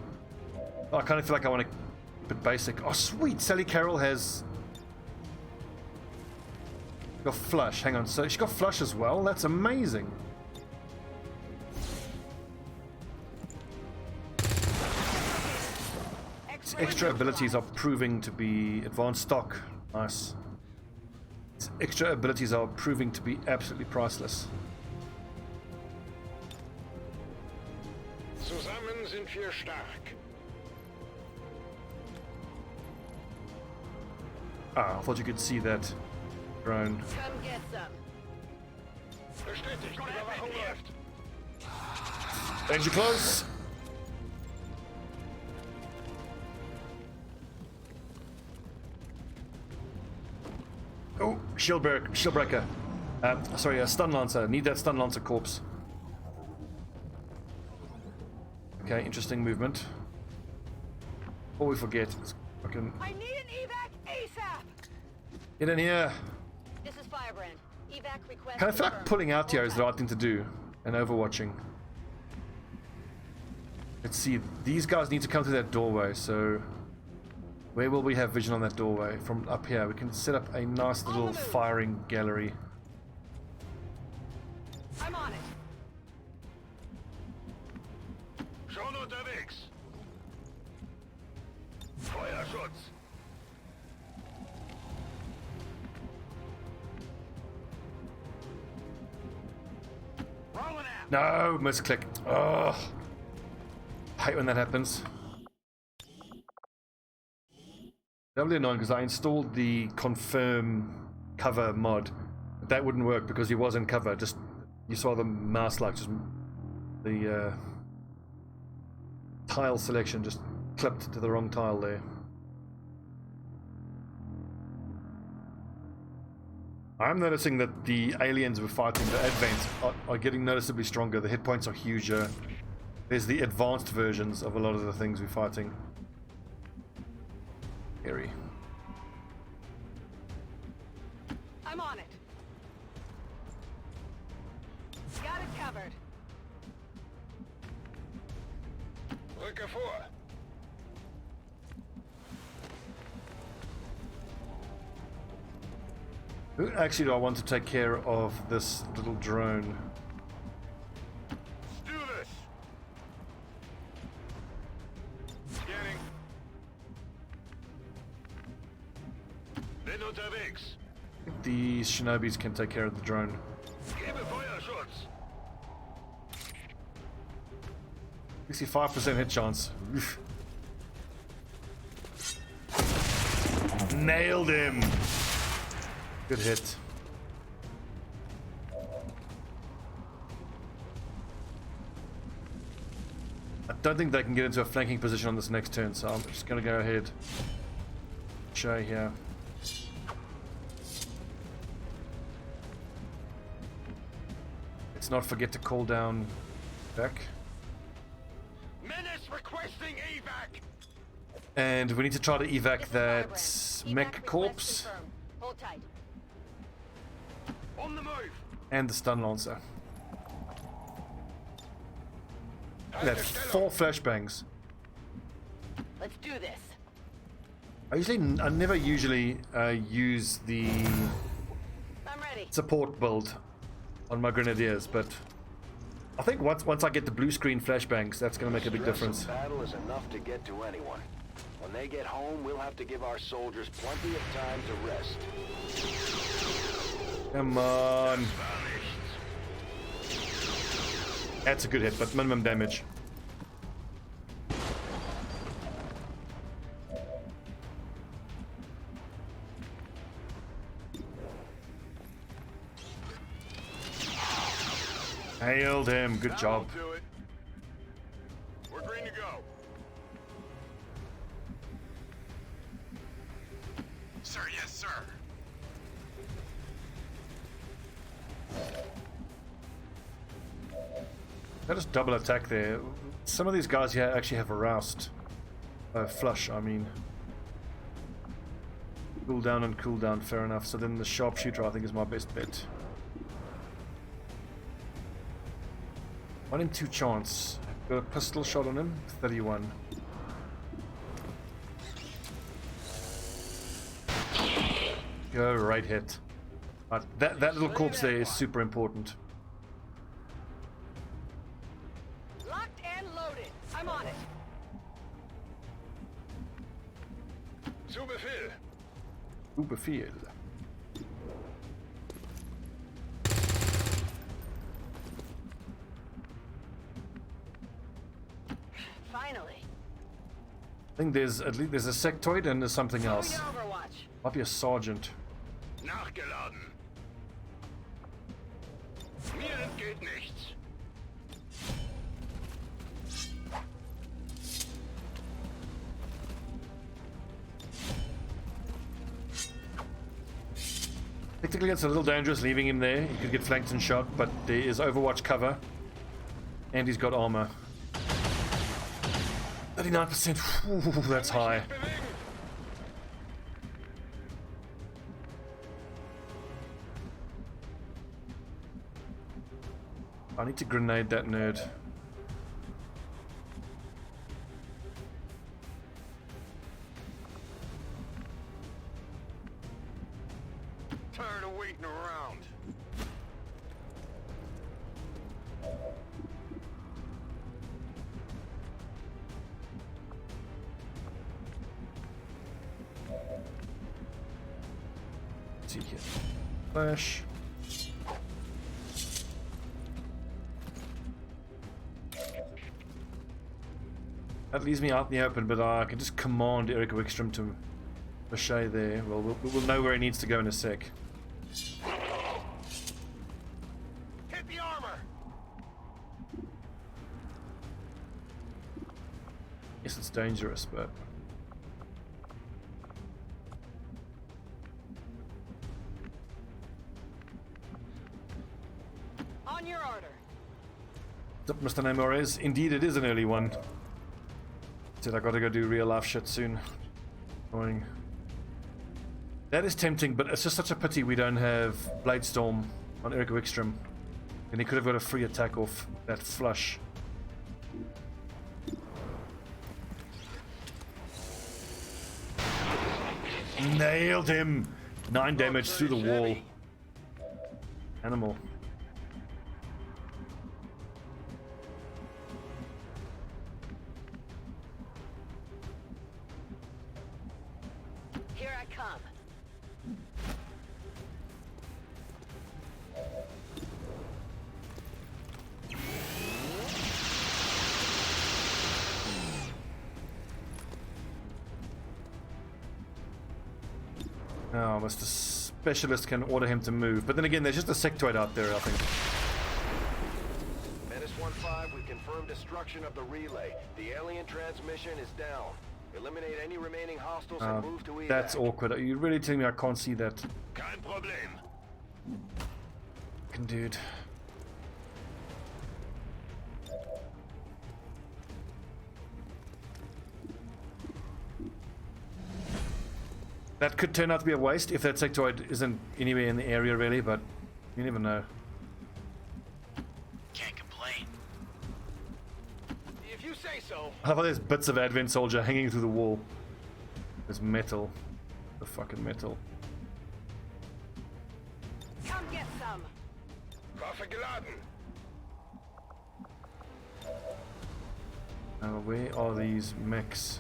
I kind of feel like I want to keep it basic. Oh, sweet! Sally Carroll has... got flush. Hang on, so she got flush as well? That's amazing. Its extra abilities are proving to be advanced stock. Nice. Its extra abilities are proving to be absolutely priceless. Zusammen sind wir stark. Ah, I thought you could see that drone. Come get some. Bestätigt, Überwachung läuft. Danger close. Oh, Shieldbreaker. Sorry, a Stun Lancer. Need that Stun Lancer corpse. Okay, interesting movement. Before we forget, fucking... I need an evac ASAP! Get in here. This is Firebrand. Evac request. Kind of feel like confirmed. pulling out here is the Hold right thing to do. And overwatching. Let's see. These guys need to come through that doorway, so... Where will we have vision on that doorway? From up here, we can set up a nice little firing gallery. I'm on it. Schon unterwegs. Feuerschutz. Rolling out. No, misclick. Ugh. Hate when that happens. Doubly annoying because I installed the confirm cover mod. But that wouldn't work because he was in cover. Just you saw the mouse like just the tile selection just clipped to the wrong tile there. I'm noticing that the aliens we're fighting, the advents, are getting noticeably stronger. The hit points are huger. There's the advanced versions of a lot of the things we're fighting. Scary. I'm on it. Got it covered. Rücke vor. Who actually do I want to take care of this little drone? Let's do this. Scanning. Bin unterwegs. The Shinobis can take care of the drone. Gebe Feuerschutz. 65% hit chance. Oof. Nailed him. Good hit. I don't think they can get into a flanking position on this next turn, so I'm just going to go ahead. Show here. Let's not forget to call down back. Menace requesting evac. And we need to try to evac This is that Barbara. Evac mech request corpse confirmed. Hold tight. On the move. and the stun lancer. Look at that, 4 flashbangs. Let's do this. I never usually use the I'm ready. support build on my Grenadiers, but I think once I get the blue screen flashbangs, that's going to make a big difference. Battle is enough to get to anyone. When they get home, we'll have to give our soldiers plenty of time to rest. Come on. That's a good hit, but minimum damage. Nailed him. Good job. That'll do it. We're green to go. Sir, yes, sir. That is double attack there. Some of these guys here actually have a roust. Flush, I mean. Cooldown and cooldown, fair enough. So then the Sharpshooter, I think, is my best bet. 1 in 2 chance. Got a pistol shot on him, 31. Go, right hit. But that little corpse there is super important. Locked and loaded. I'm on it. Zu Befehl. Zu Befehl. Finally. I think there's at least a sectoid and there's something else. Moving to Overwatch. Might be a sergeant. Nachgeladen. Mir entgeht nichts. Technically, it's a little dangerous leaving him there. He could get flanked and shot, but there is Overwatch cover. And he's got armor. 39%. Ooh, that's high. I need to grenade that nerd. Tired of waiting around. Let's see here. Flash. That leaves me out in the open, but I can just command Eric Wickstrom to Mache there. Well, we'll know where he needs to go in a sec. Hit the armor. Yes, it's dangerous, but On your order. What's up, Mr. Namores? Indeed, it is an early one. Said I gotta go do real life shit soon. Annoying. That is tempting, but it's just such a pity we don't have Bladestorm on Eric Wickstrom. And he could have got a free attack off that flush. Nailed him! 9 damage through the wall. Animal. Here I come. Oh, Mr. Specialist can order him to move. But then again, there's just a sectoid out there, I think. Menace 1-5, we confirmed destruction of the relay. The alien transmission is down. Eliminate any remaining hostiles and move to evac. That's awkward. Are you really telling me I can't see that? Kein Problem. Fucking dude. That could turn out to be a waste if that sectoid isn't anywhere in the area really, but you never know. Can't complain. If you say so. I love there's bits of Advent Soldier hanging through the wall. There's metal. The fucking metal. Come get some. Waffe geladen. Where are these mechs?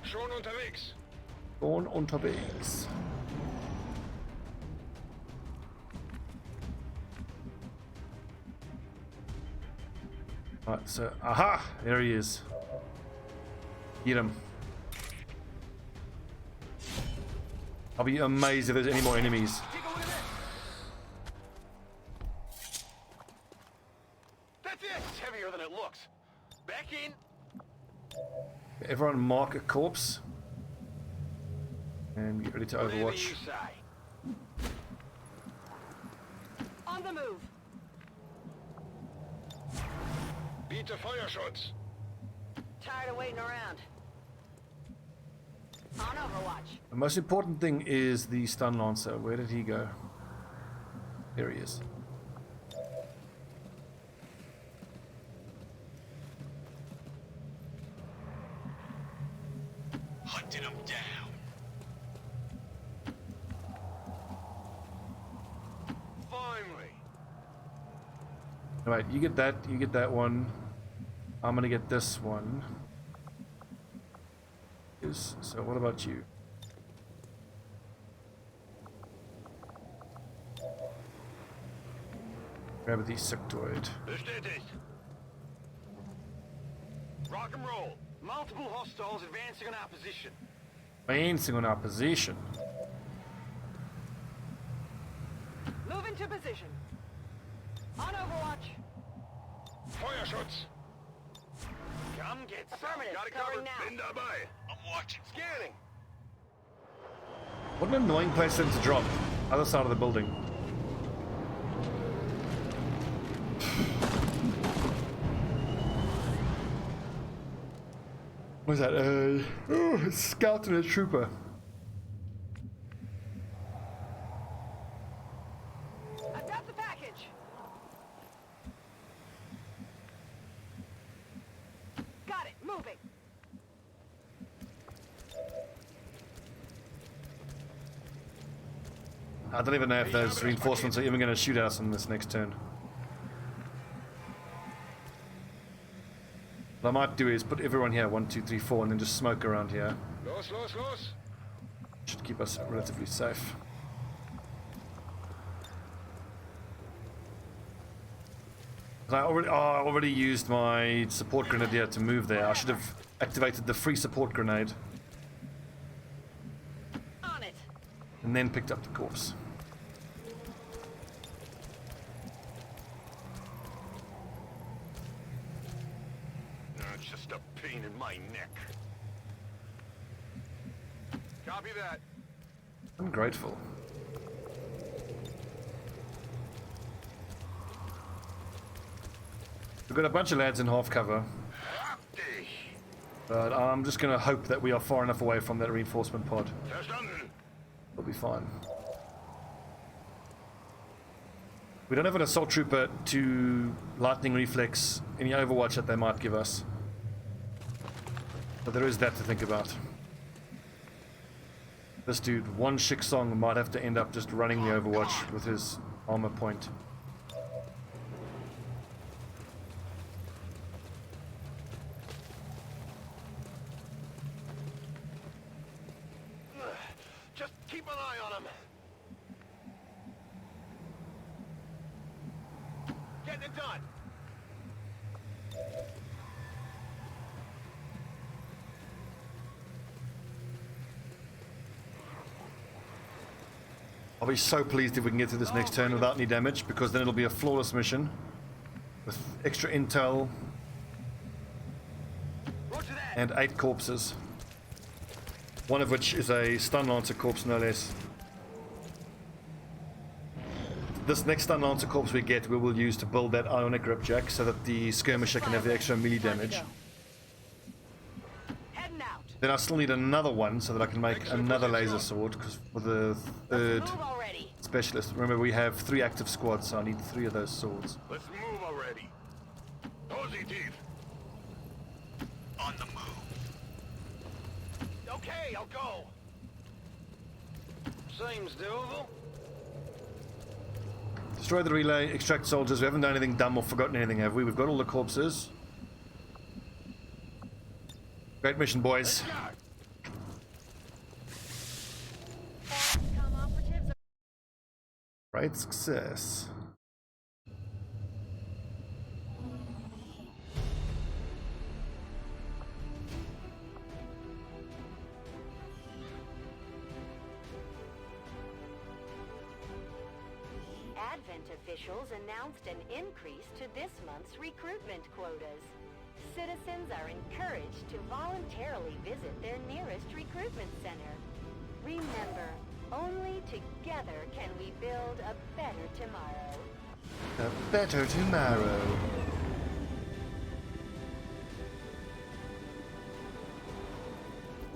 Schon unterwegs. Born unterwegs. Right, so, aha! There he is. Get him. I'll be amazed if there's any more enemies. That's it! It's heavier than it looks. Back in. Everyone mark a corpse. And get ready to Whatever overwatch. you say. On the move. Biete Feuerschutz. Tired of waiting around. On Overwatch. The most important thing is the stun lancer. Where did he go? There he is. Hunting them down. Finally. Alright, you get that one. I'm gonna get this one. So what about you? Grab the sectoid. Bestätigt. Rock and roll. Multiple hostiles advancing on our position. Advancing on our position. Move into position. On Overwatch. Feuerschutz. Come get some. Affirmative. Got it Covering covered. now. Bin dabei. I'm watching. Scanning. What an annoying place for them to drop. Other side of the building. What's that? Oh, a scout and a trooper. I've got the package. Got it. Moving. I don't even know if those reinforcements are even going to shoot us in this next turn. What I might do is put everyone here, 1, 2, 3, 4, and then just smoke around here. Los, los, los. Should keep us relatively safe. I already used my support grenadier to move there. I should have activated the free support grenade On it. and then picked up the corpse. No, it's just a pain in my neck. Copy that. I'm grateful. We've got a bunch of lads in half cover. But I'm just going to hope that we are far enough away from that reinforcement pod. We'll be fine. We don't have an assault trooper to lightning reflex any overwatch that they might give us. But there is that to think about. This dude, one Shiksong, might have to end up just running the overwatch with his armor point. Just keep an eye on him. Getting it done. I'll be so pleased if we can get to this next turn without any damage, because then it'll be a flawless mission with extra intel and 8 corpses. One of which is a stun lancer corpse, no less. This next stun lancer corpse we get, we will use to build that ionic ripjack so that the skirmisher can have the extra melee damage. Then I still need another one so that I can make another laser sword, because for the third specialist, remember we have 3 active squads, so I need 3 of those swords. Let's move already. Positive. On the move. Okay, I'll go. Seems doable. Destroy the relay, extract soldiers. We haven't done anything dumb or forgotten anything, have we? We've got all the corpses. Great mission, boys. Great success. Advent officials announced an increase to this month's recruitment quotas. Citizens are encouraged to voluntarily visit their nearest recruitment center. Remember, only together can we build a better tomorrow. A better tomorrow.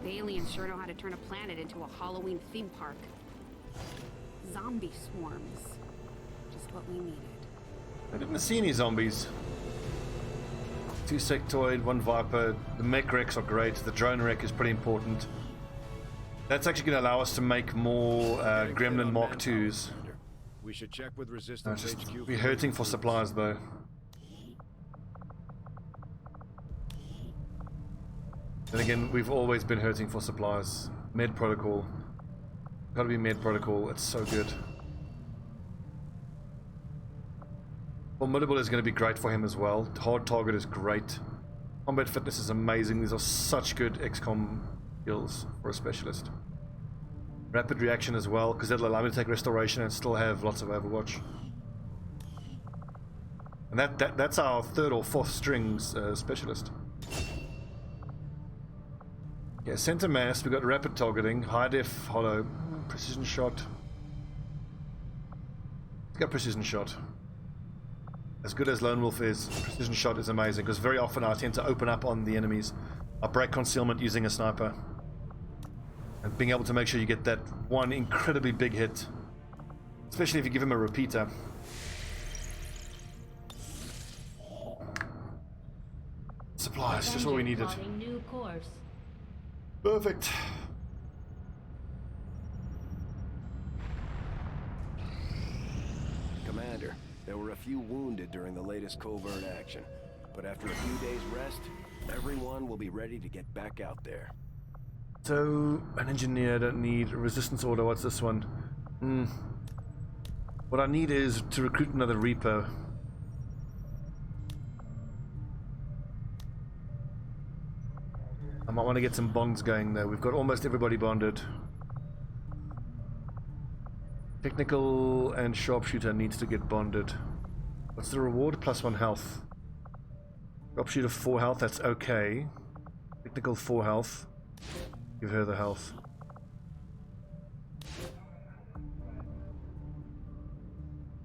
The aliens sure know how to turn a planet into a Halloween theme park. Zombie swarms. Just what we needed. I didn't see any zombies. 2 sectoid, 1 viper. The mech wrecks are great. The drone wreck is pretty important. That's actually going to allow us to make more Gremlin Mark IIs. We should check with Resistance HQ. We're hurting for supplies though. Then again, we've always been hurting for supplies. Med protocol. Gotta be med protocol. It's so good. Formidable is going to be great for him as well. Hard target is great. Combat fitness is amazing. These are such good XCOM skills for a specialist. Rapid reaction as well, because that'll allow me to take restoration and still have lots of Overwatch. And that's our 3rd or 4th strings specialist. Yeah, center mass. We got rapid targeting, high def, hollow, precision shot. Let's go precision shot. As good as Lone Wolf is, precision shot is amazing, because very often I tend to open up on the enemies. I break concealment using a sniper. And being able to make sure you get that one incredibly big hit. Especially if you give him a repeater. Supplies, just what we needed. New course. Perfect. Commander, there were a few wounded during the latest covert action. But after a few days rest, everyone will be ready to get back out there. So, an engineer, don't need a resistance order. What's this one? What I need is to recruit another Reaper. I might want to get some bonds going though. We've got almost everybody bonded. Technical and Sharpshooter needs to get bonded. What's the reward? +1 health. Sharpshooter 4 health, that's okay. Technical 4 health. Give her the health.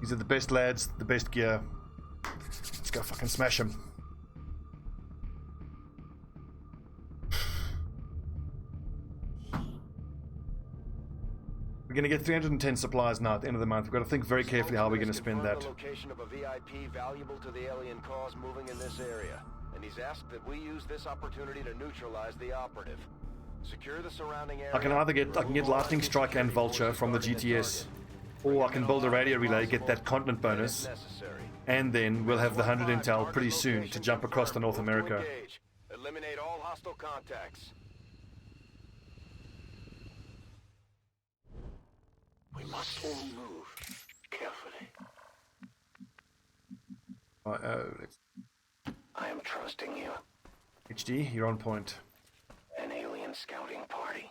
These are the best lads, the best gear. Let's go fucking smash them. We're gonna get 310 supplies now at the end of the month. We've got to think very carefully how we're gonna spend that. The location of a VIP valuable to the alien cause moving in this area, and he's asked that we use this opportunity to neutralize the operative. Secure the surrounding area. I can get Lightning Strike and Vulture from the GTS, or I can build a radio relay, get that continent bonus, and then we'll have the 100 intel pretty soon to jump across to North America. Eliminate all hostile contacts. We must all move carefully. I am trusting you. HD, you're on point. An alien scouting party.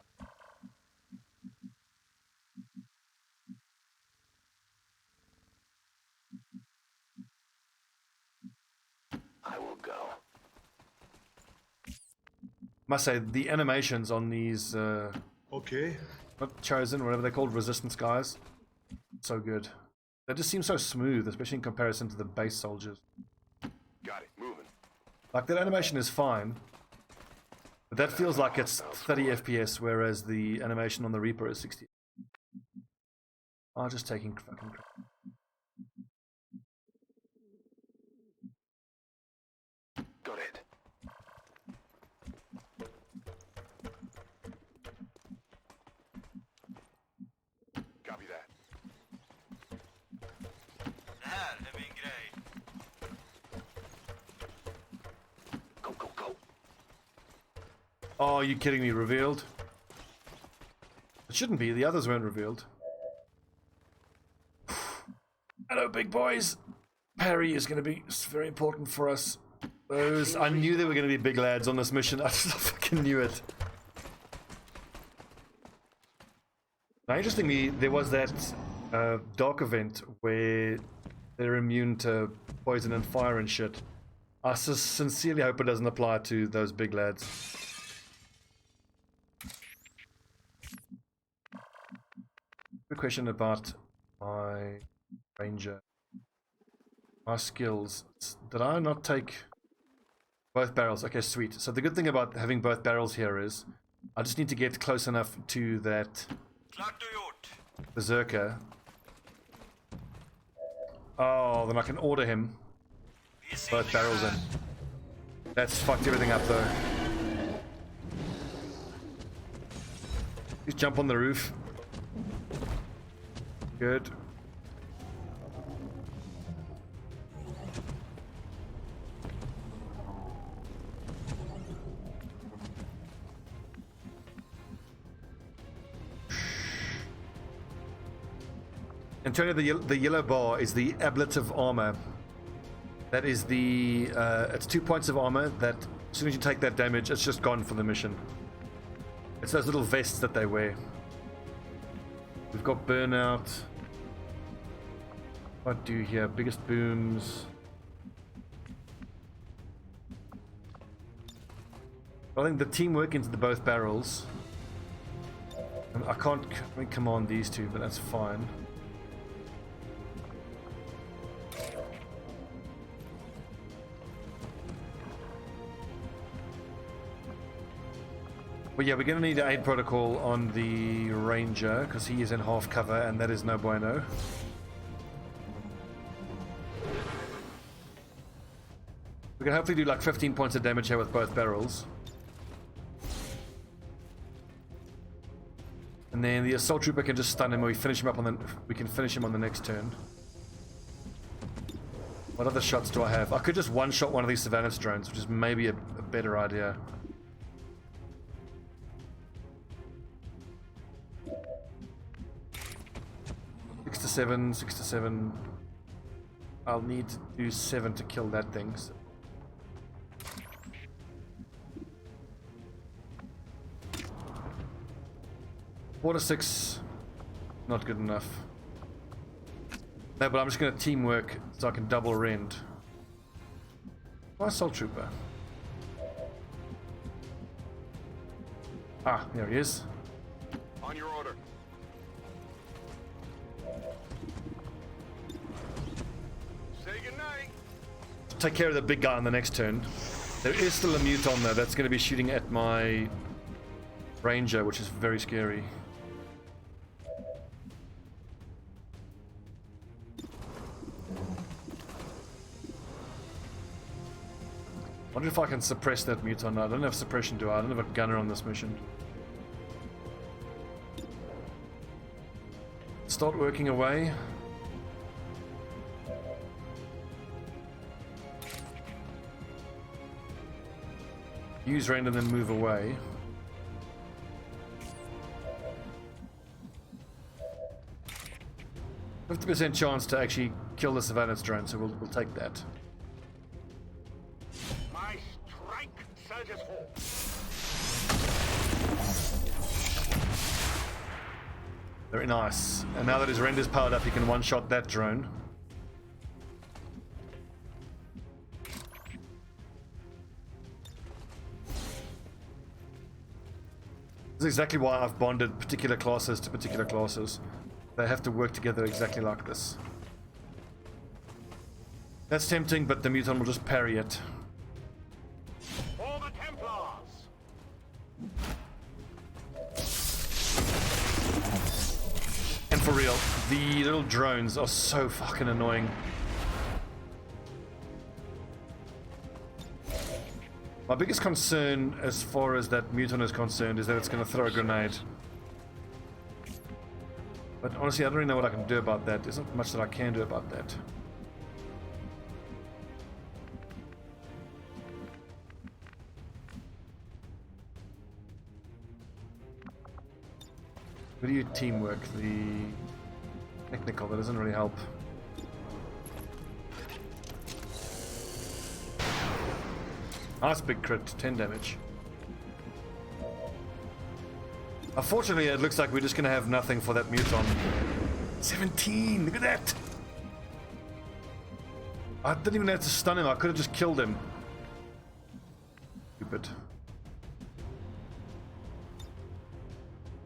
I will go. Must say, the animations on these, Okay. not chosen, whatever they're called, resistance guys, so good. They just seem so smooth, especially in comparison to the base soldiers. Got it. Moving. Like, that animation is fine, but that feels like it's 30 FPS, whereas the animation on the Reaper is 60. Just taking fucking crap. Got it. Copy that. Här är min grej. Go, go, go. Oh, are you kidding me? Revealed? It shouldn't be. The others weren't revealed. Hello, big boys. Parry is going to be very important for us. I knew there were going to be big lads on this mission. I just fucking knew it. Now, interestingly, there was that dark event where they're immune to poison and fire and shit. I sincerely hope it doesn't apply to those big lads. Good question about my ranger. My skills. Did I not take both barrels? Okay, sweet. So the good thing about having both barrels here is I just need to get close enough to that berserker. Oh, then I can order him both barrels in. That's fucked everything up though. Please jump on the roof. Good. Antonio, the yellow bar is the ablative armor. That is the, it's 2 points of armor that as soon as you take that damage, it's just gone for the mission. It's those little vests that they wear. We've got burnout. What do here? Biggest booms. I think the teamwork into the both barrels. I can't command these two, but that's fine. Well, yeah, we're going to need an aid protocol on the ranger because he is in half cover and that is no bueno. We can hopefully do like 15 points of damage here with both barrels. And then the assault trooper can just stun him, or we finish him up on the. We can finish him on the next turn. What other shots do I have? I could just one-shot one of these surveillance drones, which is maybe a better idea. Six to seven. I'll need to do 7 to kill that thing. So. Four to 6, not good enough. No, but I'm just going to teamwork so I can double rend. My assault trooper. Ah, there he is. On your order. take care of the big guy on the next turn. There is still a muton though that's going to be shooting at my ranger, which is very scary. I wonder if I can suppress that muton. No, I don't have suppression, do I? I don't have a gunner on this mission. Start working away. Use rain and then move away. %50 chance to actually kill the surveillance drone, so we'll take that. My strike surges home. Very nice. And now that his render's powered up, he can one-shot that drone. This is exactly why I've bonded particular classes to particular classes. They have to work together exactly like this. That's tempting, but the muton will just parry it. For the Templars! And for real, the little drones are so fucking annoying. My biggest concern as far as that muton is concerned is that it's going to throw a grenade. But honestly, I don't really know what I can do about that. There's not much that I can do about that. What do you teamwork? The technical, that doesn't really help. Nice big crit, 10 damage. Unfortunately, it looks like we're just going to have nothing for that muton. 17! Look at that! I didn't even have to stun him, I could have just killed him. Stupid.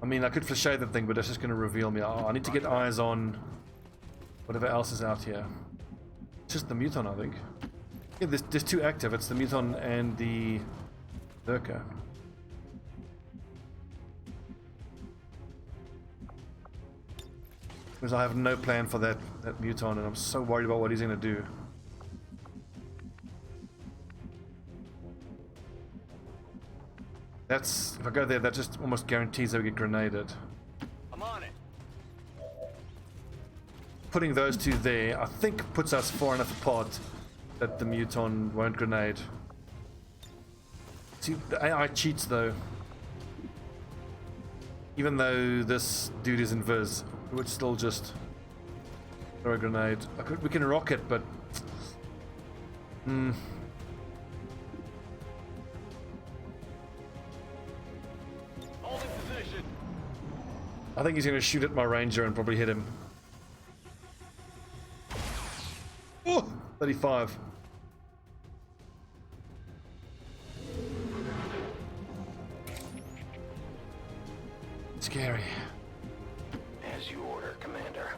I mean, I could flashay that thing, but that's just going to reveal me. Oh, I need to get eyes on whatever else is out here. It's just the muton, I think. Yeah, there's two active. It's the muton and the lurker. Because I have no plan for that muton, and I'm so worried about what he's going to do. That's, if I go there, that just almost guarantees that we get grenaded. I'm on it. Putting those two there, I think puts us far enough apart that the muton won't grenade. See, the AI cheats though. Even though this dude is invis, it would still just throw a grenade. We can rock it, but... Hold in position. I think he's going to shoot at my ranger and probably hit him. Oh! 35. Scary. As you order, Commander.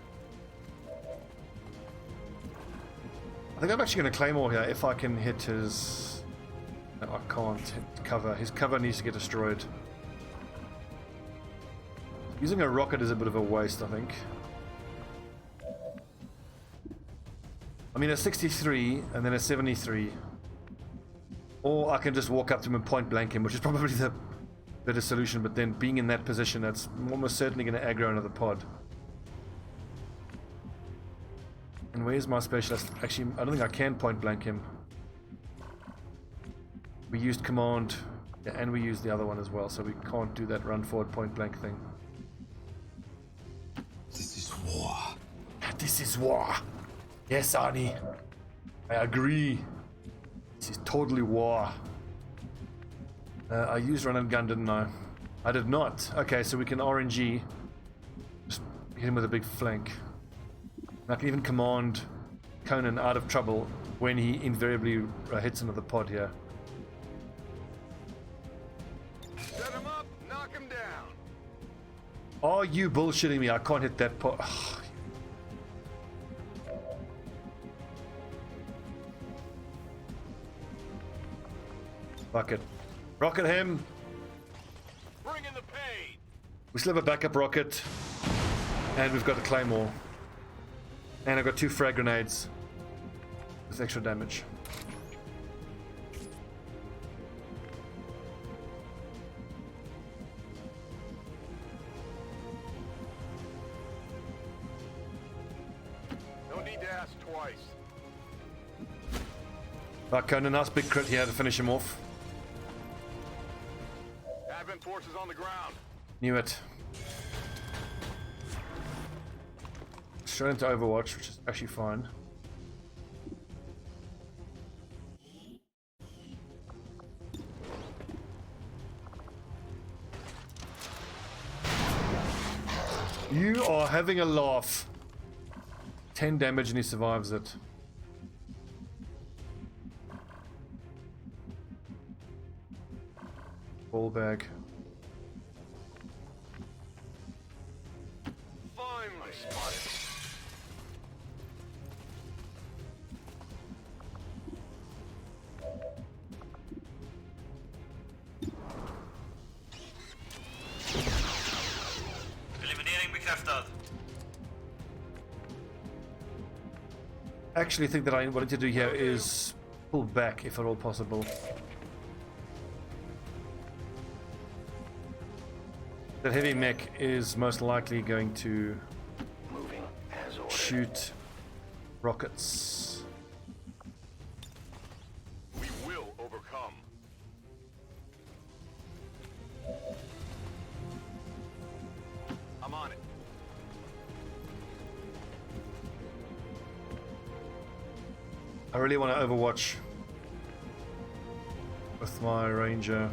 I think I'm actually going to Claymore here if I can hit his... No, I can't hit cover. His cover needs to get destroyed. Using a rocket is a bit of a waste, I think. I mean, a 63 and then a 73. Or I can just walk up to him and point blank him, which is probably the better solution, but then being in that position, that's almost certainly going to aggro another pod. And where's my specialist? Actually, I don't think I can point blank him. We used command, yeah, and we used the other one as well, so we can't do that run forward point blank thing. This is war. This is war. Yes, Arnie. I agree. This is totally war. I used run and gun, didn't I? I did not. Okay, so we can RNG. Just hit him with a big flank. I can even command Conan out of trouble when he invariably hits another pod here. Set him up, knock him down. Are you bullshitting me? I can't hit that pod. Fuck it. Rocket him! Bring in the pain! We still have a backup rocket. And we've got the claymore. And I've got 2 frag grenades. With extra damage. No need to ask twice. Right, Conan, nice big crit here to finish him off. Advent forces on the ground. Knew it. Straight into Overwatch, which is actually fine. You are having a laugh. 10 damage and he survives it. Ball bag. Finally spotted. Eliminering bekräftad. Actually, I think that what I need to do here is pull back if at all possible. That heavy mech is most likely going to shoot rockets. We will overcome. I'm on it. I really want to overwatch with my ranger.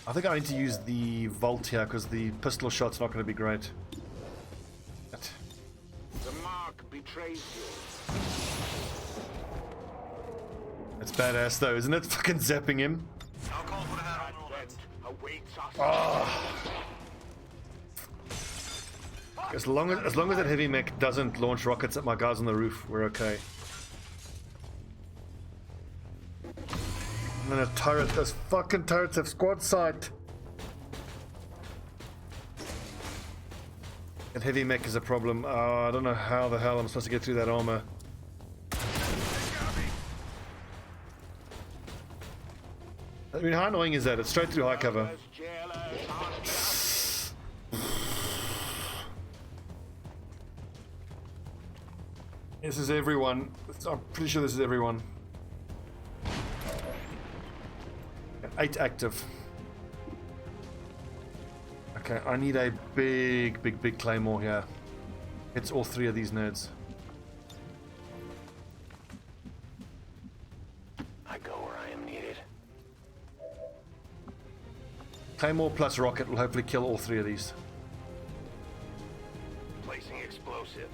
I think I need to use the Volt here because the pistol shot's not going to be great. The mark betrays you. It's badass though, isn't it? Fucking zapping him. Jag har koll på det här området. Awaits us. As long as that heavy mech doesn't launch rockets at my guys on the roof, we're okay. And then a turret, those fucking turrets have squad sight. And heavy mech is a problem. I don't know how the hell I'm supposed to get through that armor. I mean, how annoying is that? It's straight through high cover. This is everyone. I'm pretty sure this is everyone. 8 active. Okay, I need a big claymore here. Hits all 3 of these nerds. I go where I am needed. Claymore plus rocket will hopefully kill all 3 of these. Placing explosive.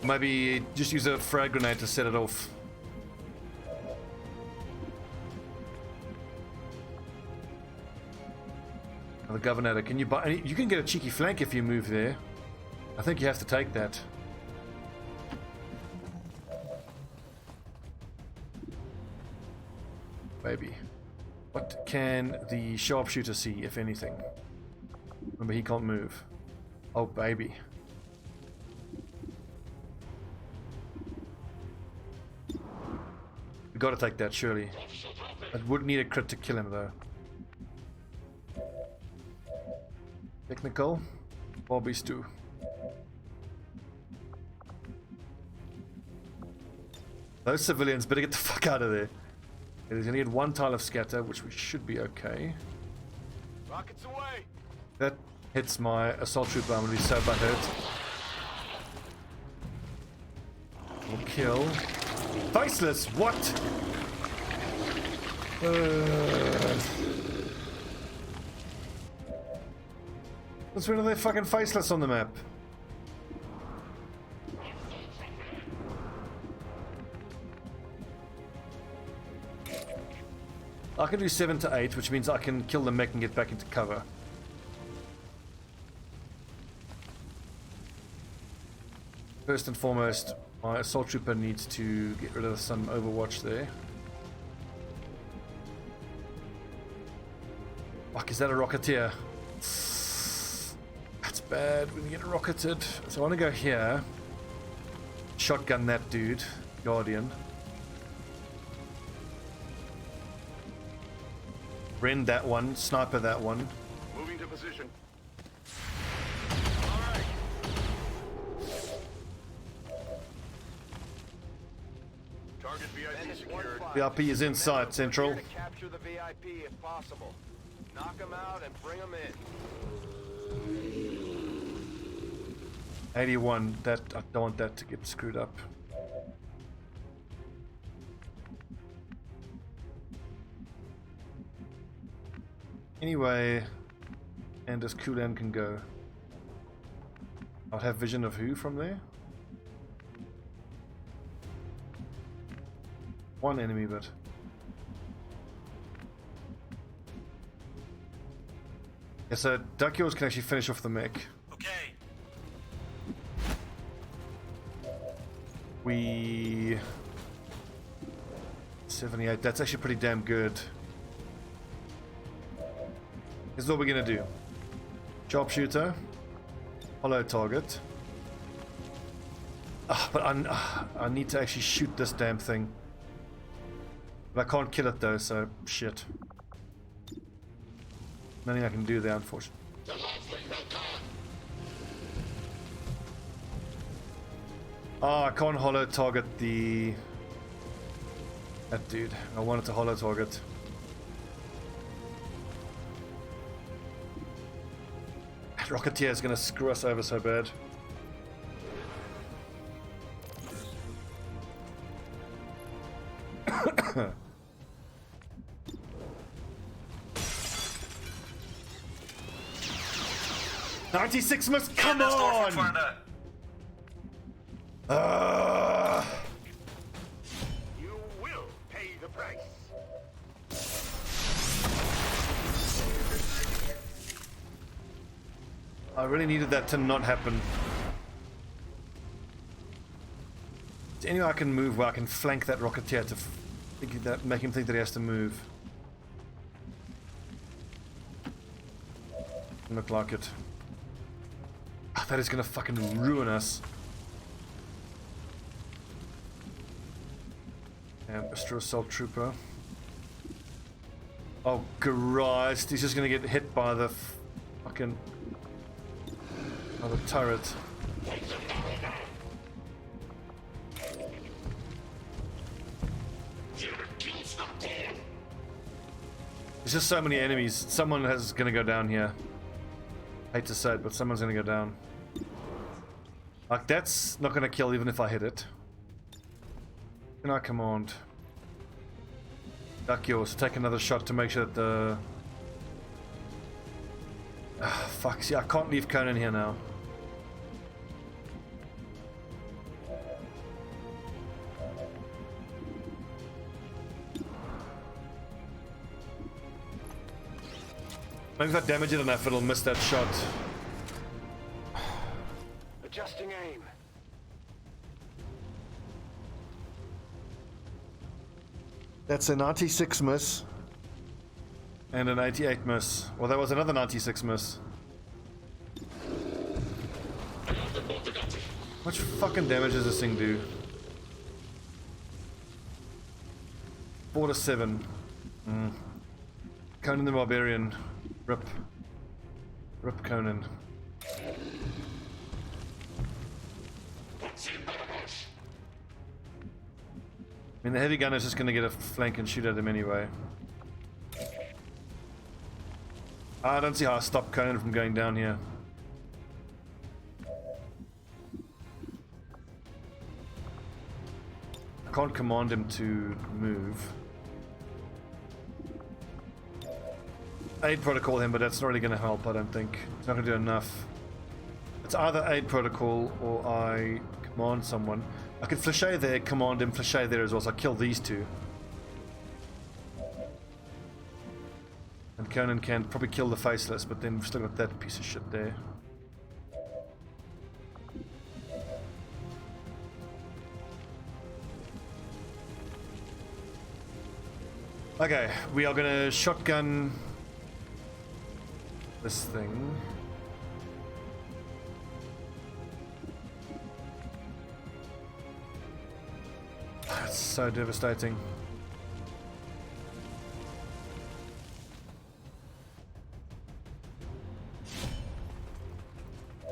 Maybe just use a frag grenade to set it off. The governor, can you buy? You can get a cheeky flank if you move there. I think you have to take that. Maybe. What can the sharpshooter see, if anything? Remember, he can't move. Oh, baby. We gotta take that, surely. It would need a crit to kill him, though. Technical, Bobby Stew. Those civilians better get the fuck out of there. It is gonna get 1 tile of scatter, which we should be okay. Rockets away. That hits my assault trooper. I'm gonna be so butthurt. We'll kill. Faceless, what? Since when are they fucking faceless on the map? I can do 7 to 8, which means I can kill the mech and get back into cover. First and foremost, my assault trooper needs to get rid of some overwatch there. Fuck, is that a rocketeer? That's bad when you get rocketed. So I want to go here. Shotgun that dude, Guardian. Rend that one, sniper that one. Moving to position. Target VIP secured. VIP is in sight, Central. To capture the VIP if possible. Knock them out and bring them in. 81, that I don't want that to get screwed up. Anyway, and as Kulan can go. I'll have vision of who from there? One enemy, but yeah, so Duck Yours can actually finish off the mech. Okay. We 78, that's actually pretty damn good. This is what we're gonna do. Sharpshooter, hollow target. But I need to actually shoot this damn thing. But I can't kill it though, so shit. Nothing I can do there, unfortunately. Oh, I can't hollow target that dude. I wanted to hollow target. That Rocketeer is gonna screw us over so bad. $96 must come on! You will pay the price. I really needed that to not happen. Is there any way I can move where I can flank that Rocketeer to make him think that he has to move? Doesn't look like it. Oh, that is gonna fucking ruin us. And Astro Assault Trooper. Oh Christ, he's just gonna get hit by the fucking turret. There's just so many enemies. Someone is gonna go down here. Hate to say it, but someone's gonna go down. Like, that's not gonna kill even if I hit it. Can I command? Duck Yours, take another shot to make sure that the... fuck, see, I can't leave Conan here now. Maybe if I damage it enough, it'll miss that shot. Adjusting aim. That's a 96 miss. And an 88 miss. Well, that was another 96 miss. How much fucking damage does this thing do? 4 to 7. Conan the Barbarian. Rip. Rip Conan. I mean, the heavy gunner is just going to get a flank and shoot at him anyway. I don't see how I stop Conan from going down here. I can't command him to move. Aid protocol him, but that's not really going to help, I don't think. It's not going to do enough. It's either aid protocol or I command someone. I could Flashay there, command him, Flashay there as well, so I kill these two. And Conan can probably kill the Faceless, but then we've still got that piece of shit there. Okay, we are gonna shotgun this thing. It's so devastating.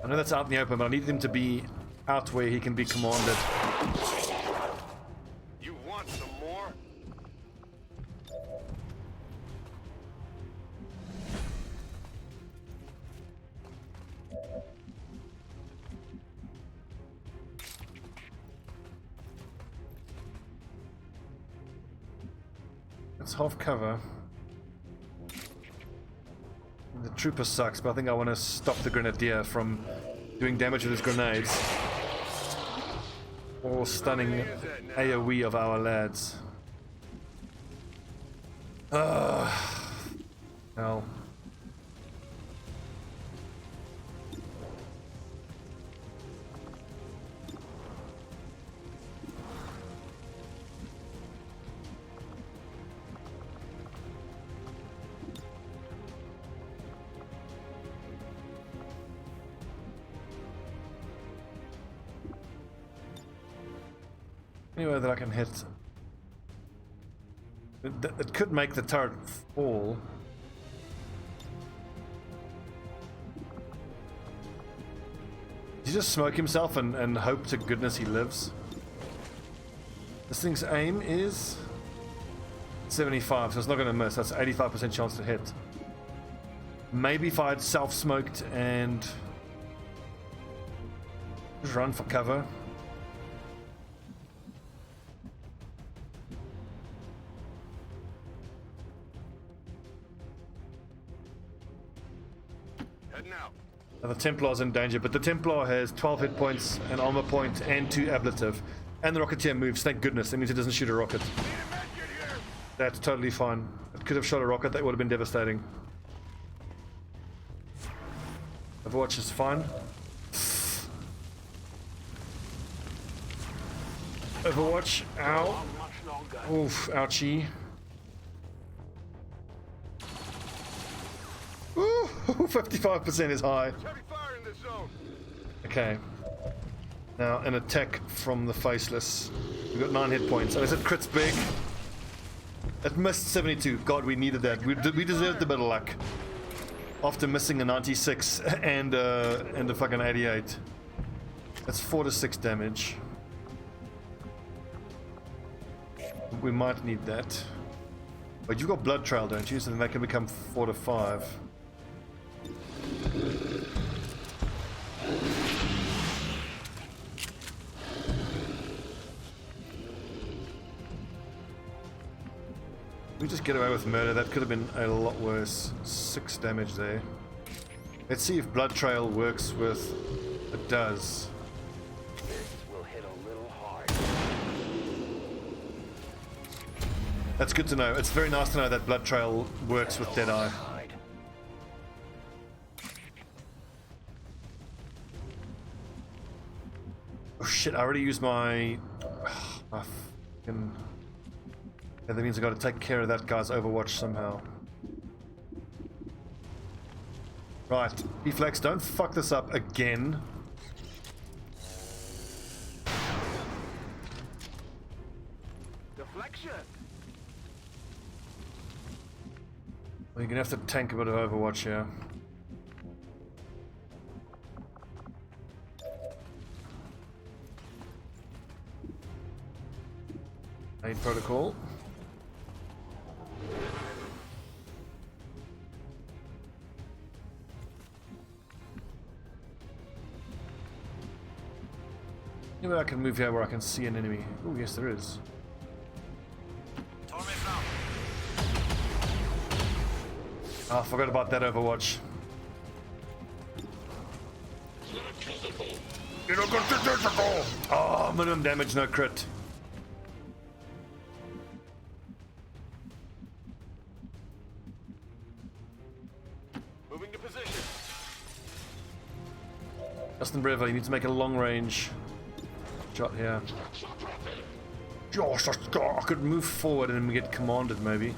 I know that's out in the open, but I need him to be out where he can be commanded. You want some more? It's half cover. The trooper sucks, but I think I want to stop the Grenadier from doing damage with his grenades or stunning AoE of our lads. Hell. Anywhere that I can hit. It could make the turret fall. Did he just smoke himself and hope to goodness he lives? This thing's aim is 75, so it's not going to miss. That's 85% chance to hit. Maybe if I had self-smoked and just run for cover. The Templar's in danger, but the Templar has 12 hit points, an armor point, and 2 ablative. And the Rocketeer moves, thank goodness. That means it doesn't shoot a rocket. That's totally fine. It could have shot a rocket, that would have been devastating. Overwatch is fine. Overwatch, ow. Oof, ouchie. Ooh, 55% is high. Okay. Now an attack from the Faceless. We've got 9 hit points. Oh, is it crits big? It missed 72. God, we needed that. We deserved a bit of luck. After missing a 96 and a fucking 88. That's 4 to 6 damage. We might need that. But you've got Blood Trail, don't you? So then that can become 4 to 5. We just get away with murder. That could have been a lot worse. 6 damage there. Let's see if Blood Trail works with... It does. This will hit a little hard. That's good to know. It's very nice to know that Blood Trail works with Deadeye. Oh shit, I already used my fucking... Yeah, that means I gotta take care of that guy's Overwatch somehow. Right, Eflex, don't fuck this up again. Deflection. Well, you're gonna have to tank a bit of Overwatch here. Aid protocol. Maybe I can move here where I can see an enemy. Oh, yes, there is. Oh, I forgot about that Overwatch. Oh, minimum damage, no crit. Moving to position. Justin Brever, you need to make a long range shot here. Josh, I could move forward and get commanded maybe.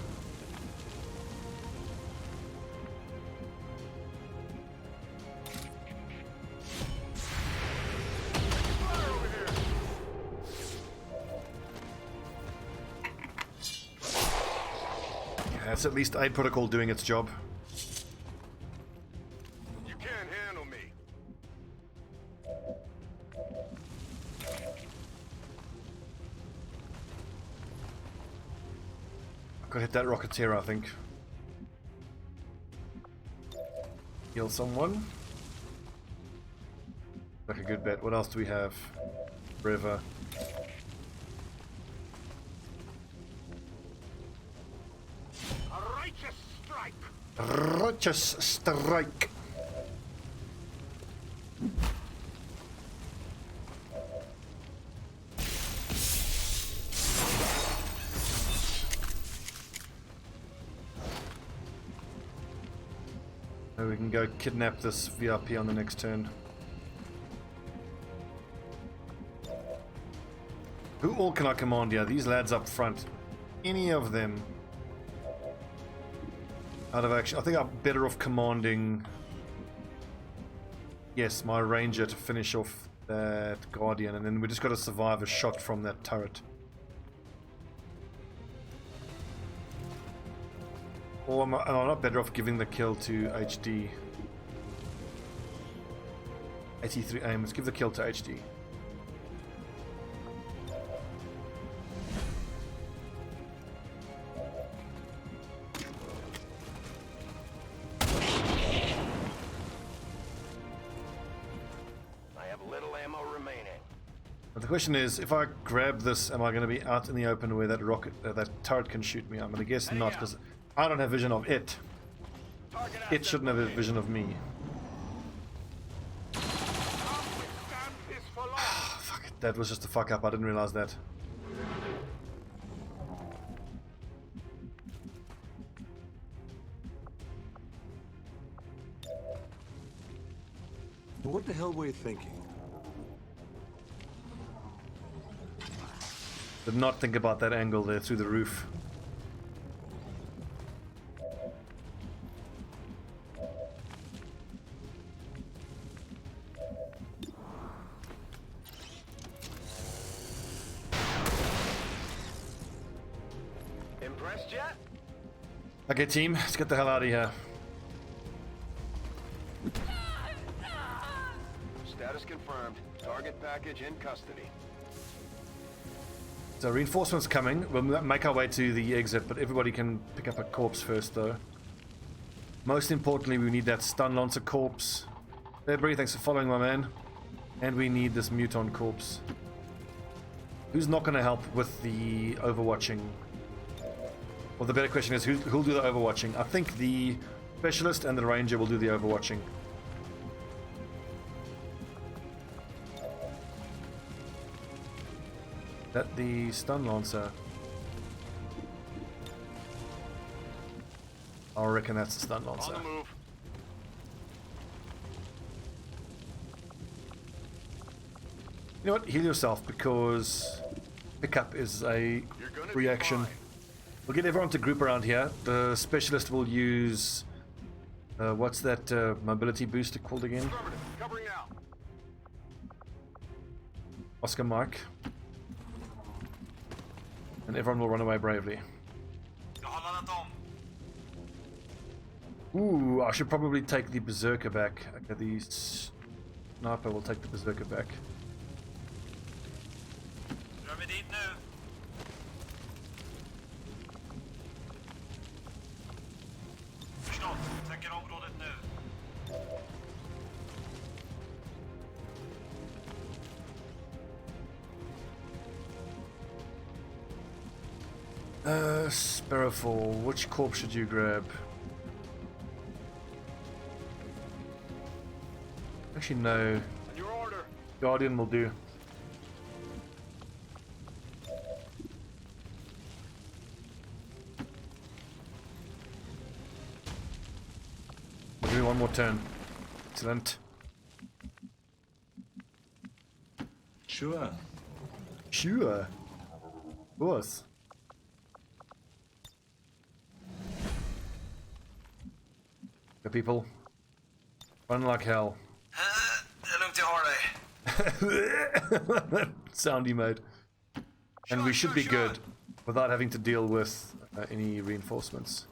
That's at least a protocol doing its job. You can't handle me. I could hit that Rocketeer, I think. Heal someone. Like a good bet. What else do we have? River. A righteous strike. Righteous strike. So we can go kidnap this VIP on the next turn. Who all can I command here? These lads up front. Any of them. Out of action. I think I'm better off commanding... Yes, my ranger to finish off that guardian. And then we just got to survive a shot from that turret. Or am I not better off giving the kill to HD? 83 aim. Let's give the kill to HD. But the question is, if I grab this, am I going to be out in the open where that rocket, that turret can shoot me? I'm going to guess not, because I don't have vision of it. It shouldn't have a vision of me. Fuck it, that was just a fuck up. I didn't realize that. What the hell were you thinking? Did not think about that angle there through the roof. Impressed yet? Okay, team, let's get the hell out of here. Status confirmed. Target package in custody. So reinforcements coming. We'll make our way to the exit, but everybody can pick up a corpse first, though. Most importantly, we need that stun lancer corpse. February, thanks for following, my man. And we need this muton corpse. Who's not going to help with the overwatching? Well, the better question is, who'll do the overwatching? I think the specialist and the ranger will do the overwatching. That the stun lancer. I reckon that's the stun lancer. On the move. You know what? Heal yourself, because pickup is a reaction. We'll get everyone to group around here. The specialist will use what's that mobility booster called again? Covering now. Oscar Mike. And everyone will run away bravely. Ooh, I should probably take the berserker back. Okay, the sniper will take the berserker back. Drar vi dit nu? Förstått. Täcker området nu. Sparrowfall, which corpse should you grab? Actually, no. Your order. Guardian will do. We'll do one more turn. Excellent. Sure. Sure. Of course. The people. Run like hell. Det är lugnt, jag har dig. Sound you made. And we should be good without having to deal with any reinforcements.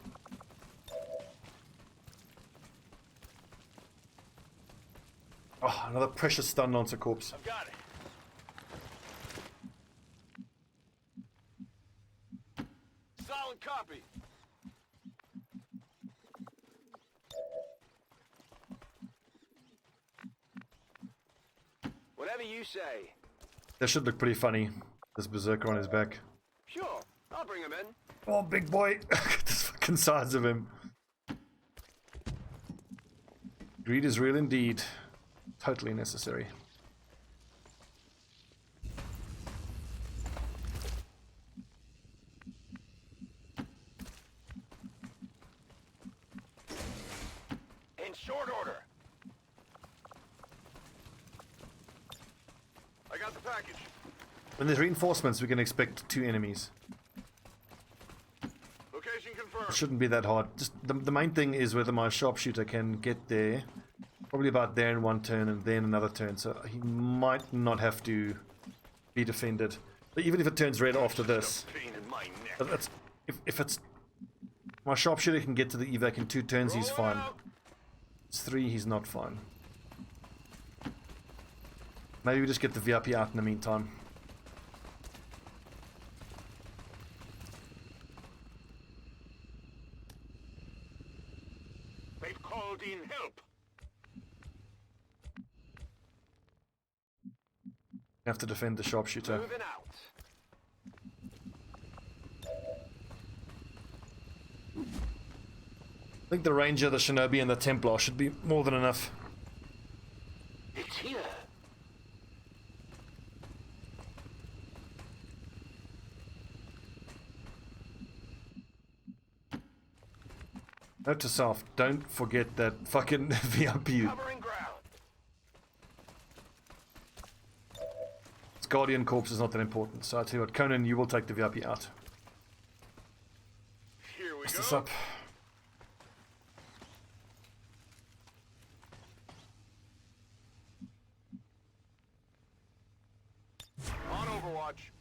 Oh, another precious stun lancer corpse. I've got it. Solid copy. Whatever you say. That should look pretty funny. This berserker on his back. Sure, I'll bring him in. Oh, big boy. This fucking size of him. Greed is real indeed. Totally necessary. In short order. I got the package. When there's reinforcements, we can expect 2 enemies. Location confirmed. It shouldn't be that hard. Just the main thing is whether my sharpshooter can get there. Probably about there in one turn and then another turn. So he might not have to be defended. But even if it turns red after this, that's, if it's my sharpshooter can get to the evac in 2 turns, he's fine. It's 3, he's not fine. Maybe we just get the VIP out in the meantime. They've called in help. Have to defend the sharpshooter. Moving out. I think the ranger, the shinobi, and the templar should be more than enough. It's here. Note to self, don't forget that fucking VIP. Covering ground. This guardian corpse is not that important, so I tell you what, Conan, you will take the VIP out. Here we What's go. this up? On Overwatch.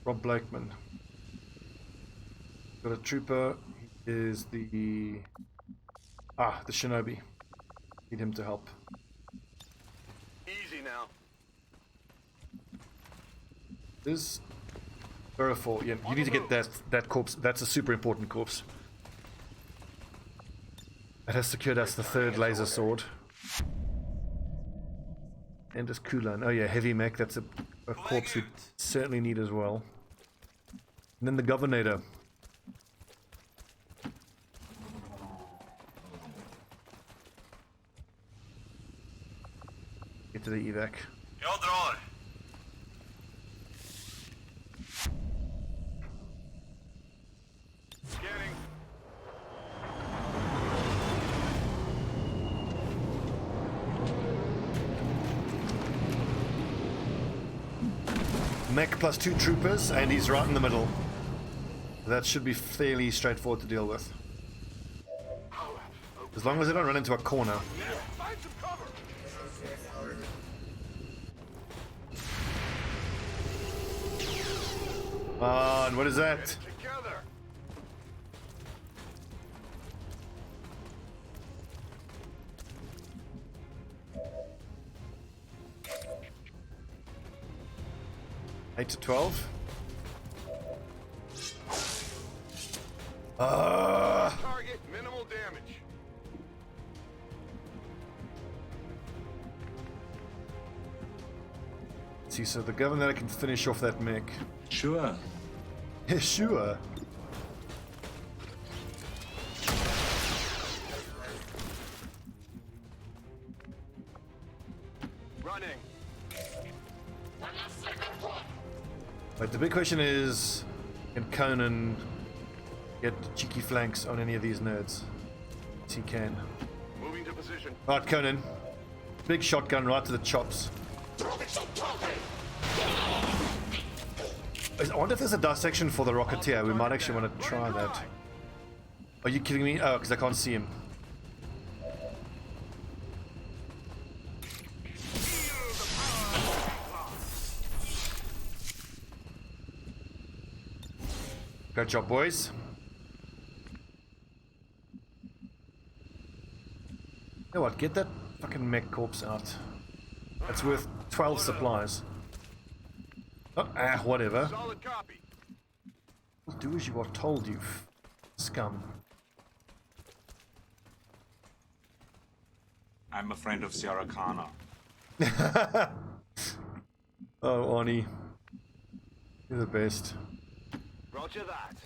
Rob Blakeman. Got a trooper. He is the Shinobi. Need him to help. Easy now. Is Verifall. Yeah, you need to get that corpse. That's a super important corpse. It has secured us the 3rd laser sword. And just Kulan. Oh yeah, heavy mech. That's a corpse we certainly need as well. And then the Governor. Get to the evac. Jag drar. Scanning. Mech plus 2 troopers, and he's right in the middle. That should be fairly straightforward to deal with. As long as they don't run into a corner. Find some cover. And what is that? Together. Eight to 12. Target minimal damage. See, so the governor can finish off that mech. Sure. Yeah, sure. Running. But the big question is, can Conan get cheeky flanks on any of these nerds? Yes, he can. Moving to position. Right, Conan. Big shotgun right to the chops. I wonder if there's a dissection for the Rocketeer. We might actually want to try that. Are you kidding me? Oh, because I can't see him. Good job, boys. You know what? Get that fucking mech corpse out. That's worth 12 supplies. Oh, whatever. Solid copy. Do as you are told, you scum. I'm a friend of Sierra Kana. Oh, Arnie. You're the best. Roger that.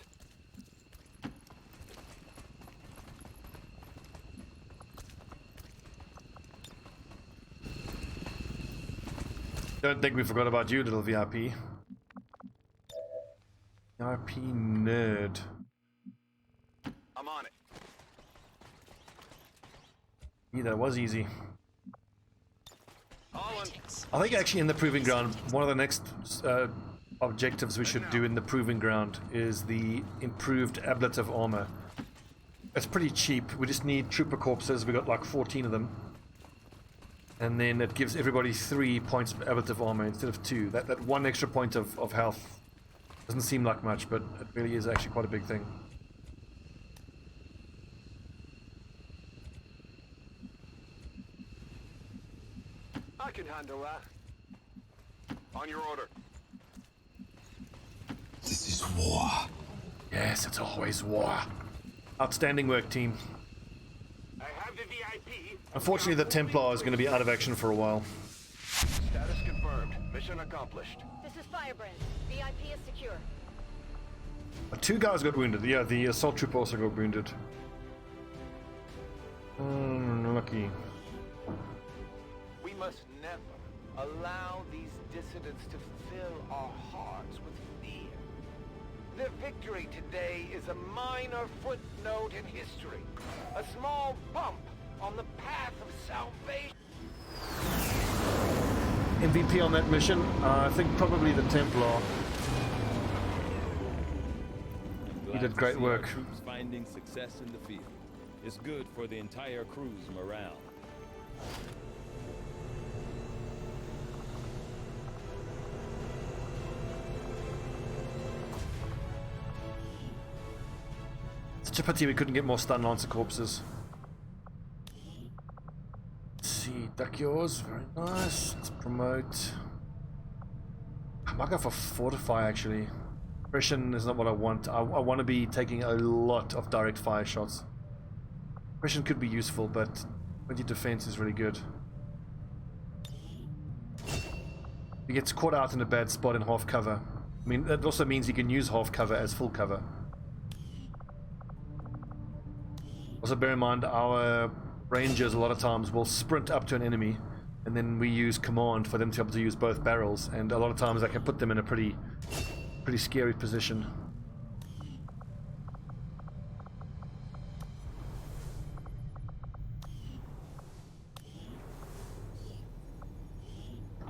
Don't think we forgot about you, little VIP. VIP nerd. I'm on it. Yeah, that was easy. Holland. I think actually in the Proving Ground, one of the next objectives we should do in the Proving Ground is the improved ablative armor. It's pretty cheap. We just need trooper corpses. We got like 14 of them. And then it gives everybody 3 points of ablative armor instead of 2. That one extra point of health doesn't seem like much, but it really is actually quite a big thing. I can handle that. On your order. This is war. Yes, it's always war. Outstanding work, team. I have the VIP. Unfortunately, the Templar is going to be out of action for a while. Status confirmed. Mission accomplished. This is Firebrand. VIP is secure. 2 guys got wounded. Yeah, the assault trooper also got wounded. Lucky. We must never allow these dissidents to fill our hearts with fear. Their victory today is a minor footnote in history. A small bump on the path of salvation. MVP on that mission? I think probably the Templar. He did great work. Troops finding success in the field. It's good for the entire crew's morale. Such a pity we couldn't get more stun lancer corpses. Let's see, duck yours, very nice. Let's promote. I might go for fortify actually. Suppression is not what I want. I want to be taking a lot of direct fire shots. Suppression could be useful, but 20 defense is really good. He gets caught out in a bad spot in half cover. I mean, that also means you can use half cover as full cover. Also bear in mind, our rangers a lot of times will sprint up to an enemy, and then we use command for them to be able to use both barrels, and a lot of times that can put them in a pretty scary position.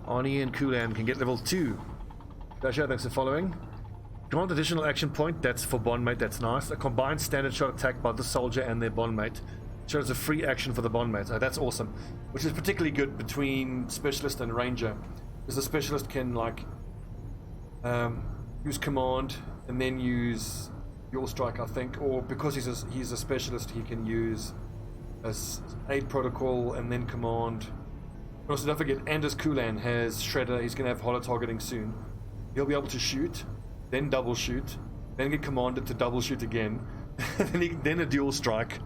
Arnie and Kulan can get level 2. Dasha, thanks for following. Grant additional action point, that's for bondmate, that's nice. A combined standard shot attack by the soldier and their bondmate. Shows a free action for the bondmate. Oh, that's awesome. Which is particularly good between specialist and ranger. Because the specialist can like use command and then use your strike, I think. Or because he's a specialist, he can use as aid protocol and then command. Also, don't forget, Anders Kulan has Shredder. He's going to have holo targeting soon. He'll be able to shoot, then double shoot, then get commanded to double shoot again, then a dual strike.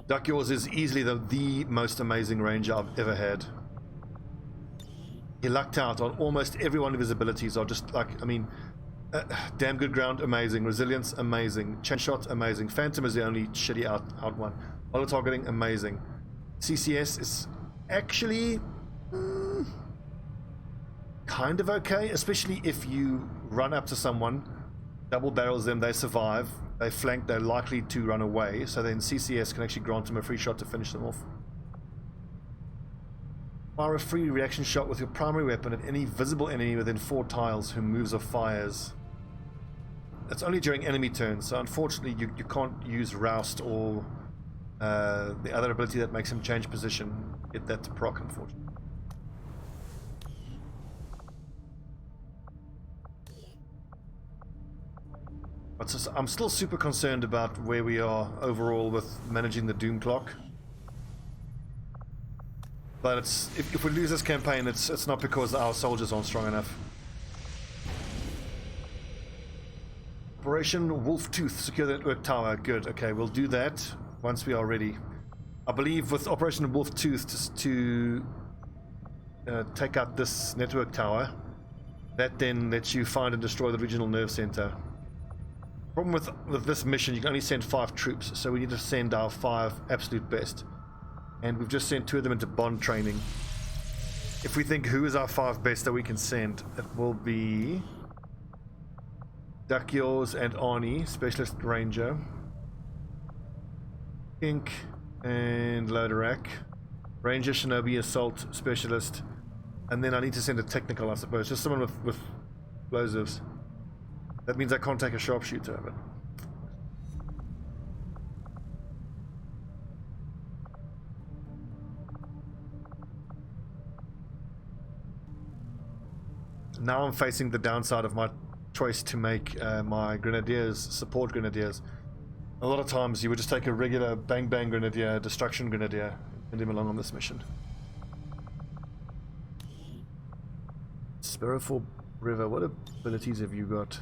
Duck Yours is easily the most amazing ranger I've ever had. He lucked out on almost every one of his abilities. Are just like, I mean, damn good ground, amazing. Resilience, amazing. Chain shot, amazing. Phantom is the only shitty out one. Auto targeting, amazing. CCS is actually kind of okay, especially if you run up to someone, double barrels them, they survive, they flank, they're likely to run away, so then CCS can actually grant them a free shot to finish them off. Fire a free reaction shot with your primary weapon at any visible enemy within 4 tiles who moves or fires. It's only during enemy turns, so unfortunately you can't use Roust or the other ability that makes him change position. Get that to proc, unfortunately. I'm still super concerned about where we are overall with managing the Doom clock. But if we lose this campaign, it's not because our soldiers aren't strong enough. Operation Wolf Tooth, secure the network tower. Good. Okay, we'll do that once we are ready. I believe with Operation Wolf Tooth to take out this network tower, that then lets you find and destroy the regional nerve center. Problem with this mission, you can only send 5 troops, so we need to send our 5 absolute best. And we've just sent 2 of them into bond training. If we think who is our 5 best that we can send, it will be Dakios and Arnie, Specialist Ranger, Ink and Loderak, Ranger, Shinobi, Assault, Specialist, and then I need to send a technical, I suppose, just someone with explosives. That means I can't take a Sharpshooter, but now I'm facing the downside of my choice to make my Grenadiers, support Grenadiers. A lot of times you would just take a regular bang bang Grenadier, destruction Grenadier, and him along on this mission. Sparrowful River, what abilities have you got?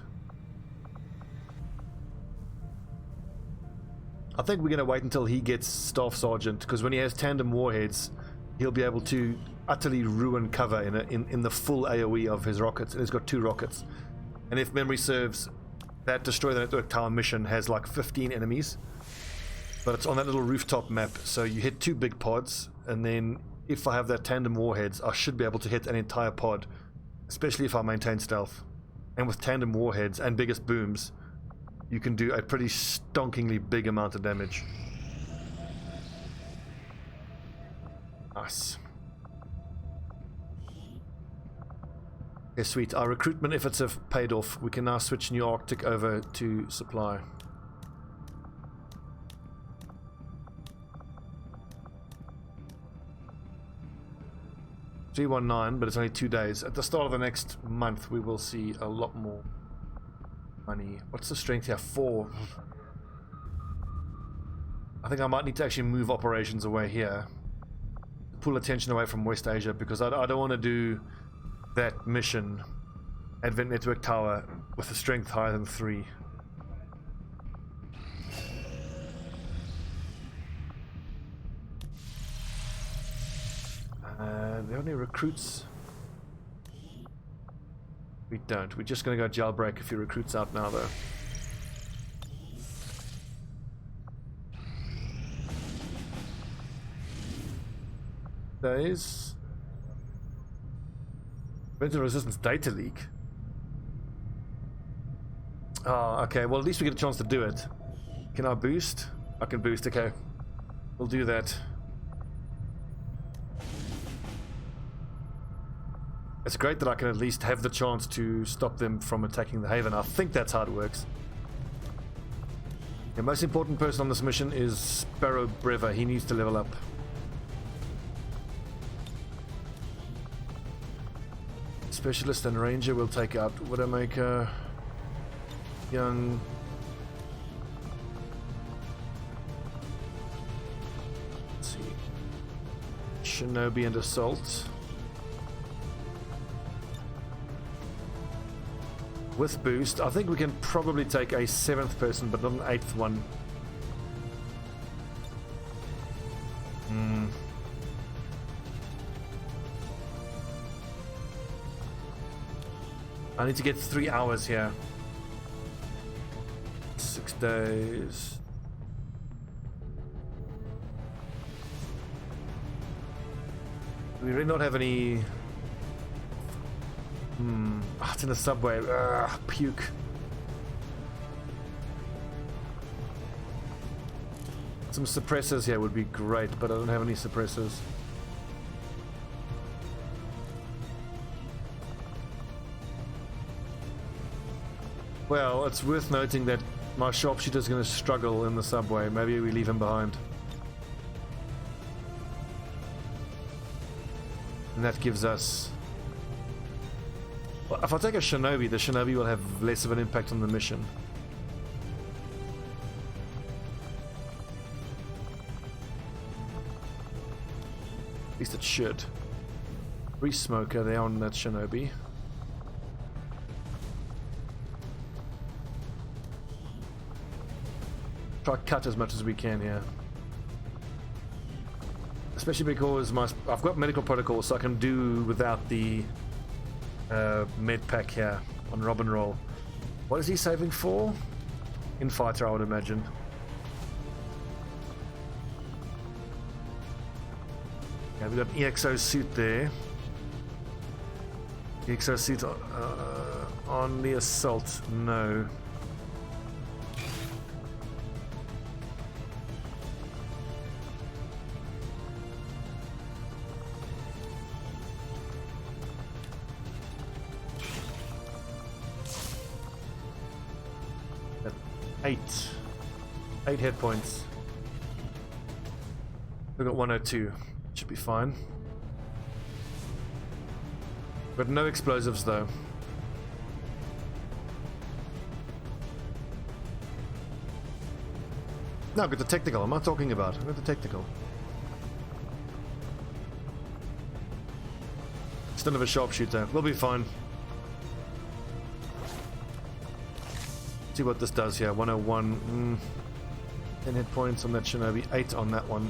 I think we're going to wait until he gets Staff Sergeant, because when he has tandem warheads, he'll be able to utterly ruin cover in the full AoE of his rockets, and he's got 2 rockets. And if memory serves, that Destroy the Network Tower mission has like 15 enemies, but it's on that little rooftop map, so you hit 2 big pods, and then if I have that tandem warheads, I should be able to hit an entire pod, especially if I maintain stealth. And with tandem warheads and biggest booms, you can do a pretty stonkingly big amount of damage. Nice. Okay, sweet. Our recruitment efforts have paid off. We can now switch New Arctic over to supply. $319, but it's only 2 days. At the start of the next month, we will see a lot more money. What's the strength here? 4. I think I might need to actually move operations away here. Pull attention away from West Asia, because I don't want to do that mission, Advent Network Tower, with a strength higher than 3. Do we have any recruits? We don't. We're just going to go jailbreak a few recruits out now, though. Days. Preventive resistance data leak. Oh, okay. Well, at least we get a chance to do it. Can I boost? I can boost. Okay. We'll do that. It's great that I can at least have the chance to stop them from attacking the Haven. I think that's how it works. The most important person on this mission is Sparrow Brever. He needs to level up. Specialist and Ranger will take out Widowmaker, Young. Let's see. Shinobi and Assault. With boost, I think we can probably take a 7th person, but not an 8th one. I need to get 3 hours here. 6 days. Do we really not have any... Oh, it's in the subway. Ugh, puke. Some suppressors here would be great, but I don't have any suppressors. Well, it's worth noting that my Sharpshooter is going to struggle in the subway. Maybe we leave him behind. And that gives us... Well, if I take a Shinobi, the Shinobi will have less of an impact on the mission. At least it should. Free smoker there on that Shinobi. Try cut as much as we can here. Especially because I've got medical protocols, so I can do without the med pack here on Rob and Roll. What is he saving for? Infighter, I would imagine. Yeah, we've got EXO suit there. EXO suit on the assault, no. Eight hit points. We've got 102. Should be fine. But no explosives though. No, I've got the technical. I'm not talking about. I've got the technical. Still have a sharpshooter. We'll be fine. See what this does here. 101. 10 hit points on that Shinobi. 8 on that one.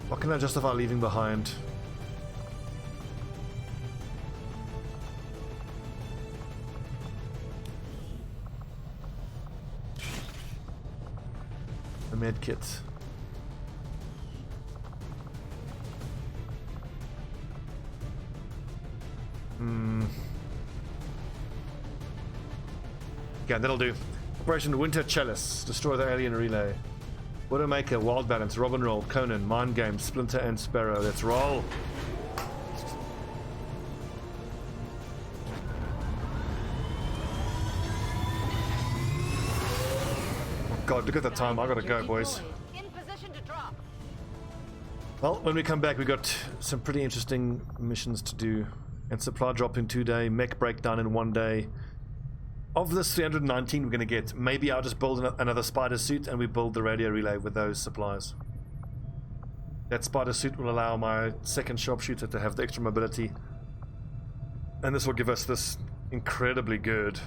What can I justify leaving behind? The med kit. Yeah, that'll do. Operation Winter Chalice. Destroy the alien relay. Widowmaker, Wild Balance, Rob and Roll, Conan, Mind Game, Splinter and Sparrow. Let's roll. Oh God, look at the time. I gotta go, boys. In position to drop. Well, when we come back, we got some pretty interesting missions to do. And supply drop in 2 days, mech breakdown in 1 day. Of this 319 we're going to get, maybe I'll just build another spider suit and we build the radio relay with those supplies. That spider suit will allow my second sharpshooter to have the extra mobility. And this will give us this incredibly good.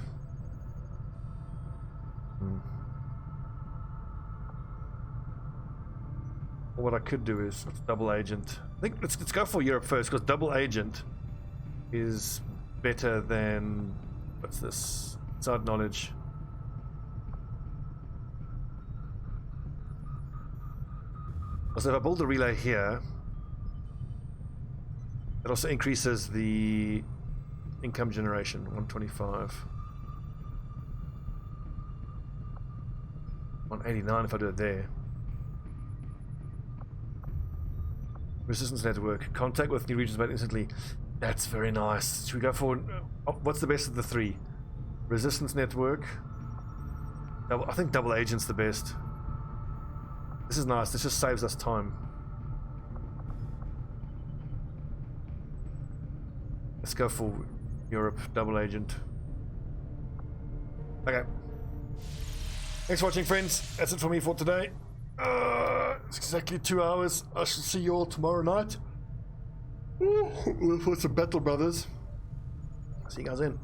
What I could do is double agent. I think let's go for Europe first, because double agent is better than, what's this? Inside knowledge. So if I build the relay here, it also increases the income generation, 125. 189 if I do it there. Resistance network. Contact with new regions made instantly. That's very nice. Should we go for... what's the best of the three? Resistance network. I think double agent's the best. This is nice. This just saves us time. Let's go for Europe double agent. Okay. Thanks for watching, friends. That's it for me for today. It's exactly 2 hours. I shall see you all tomorrow night. We'll put some Battle Brothers. See you guys in.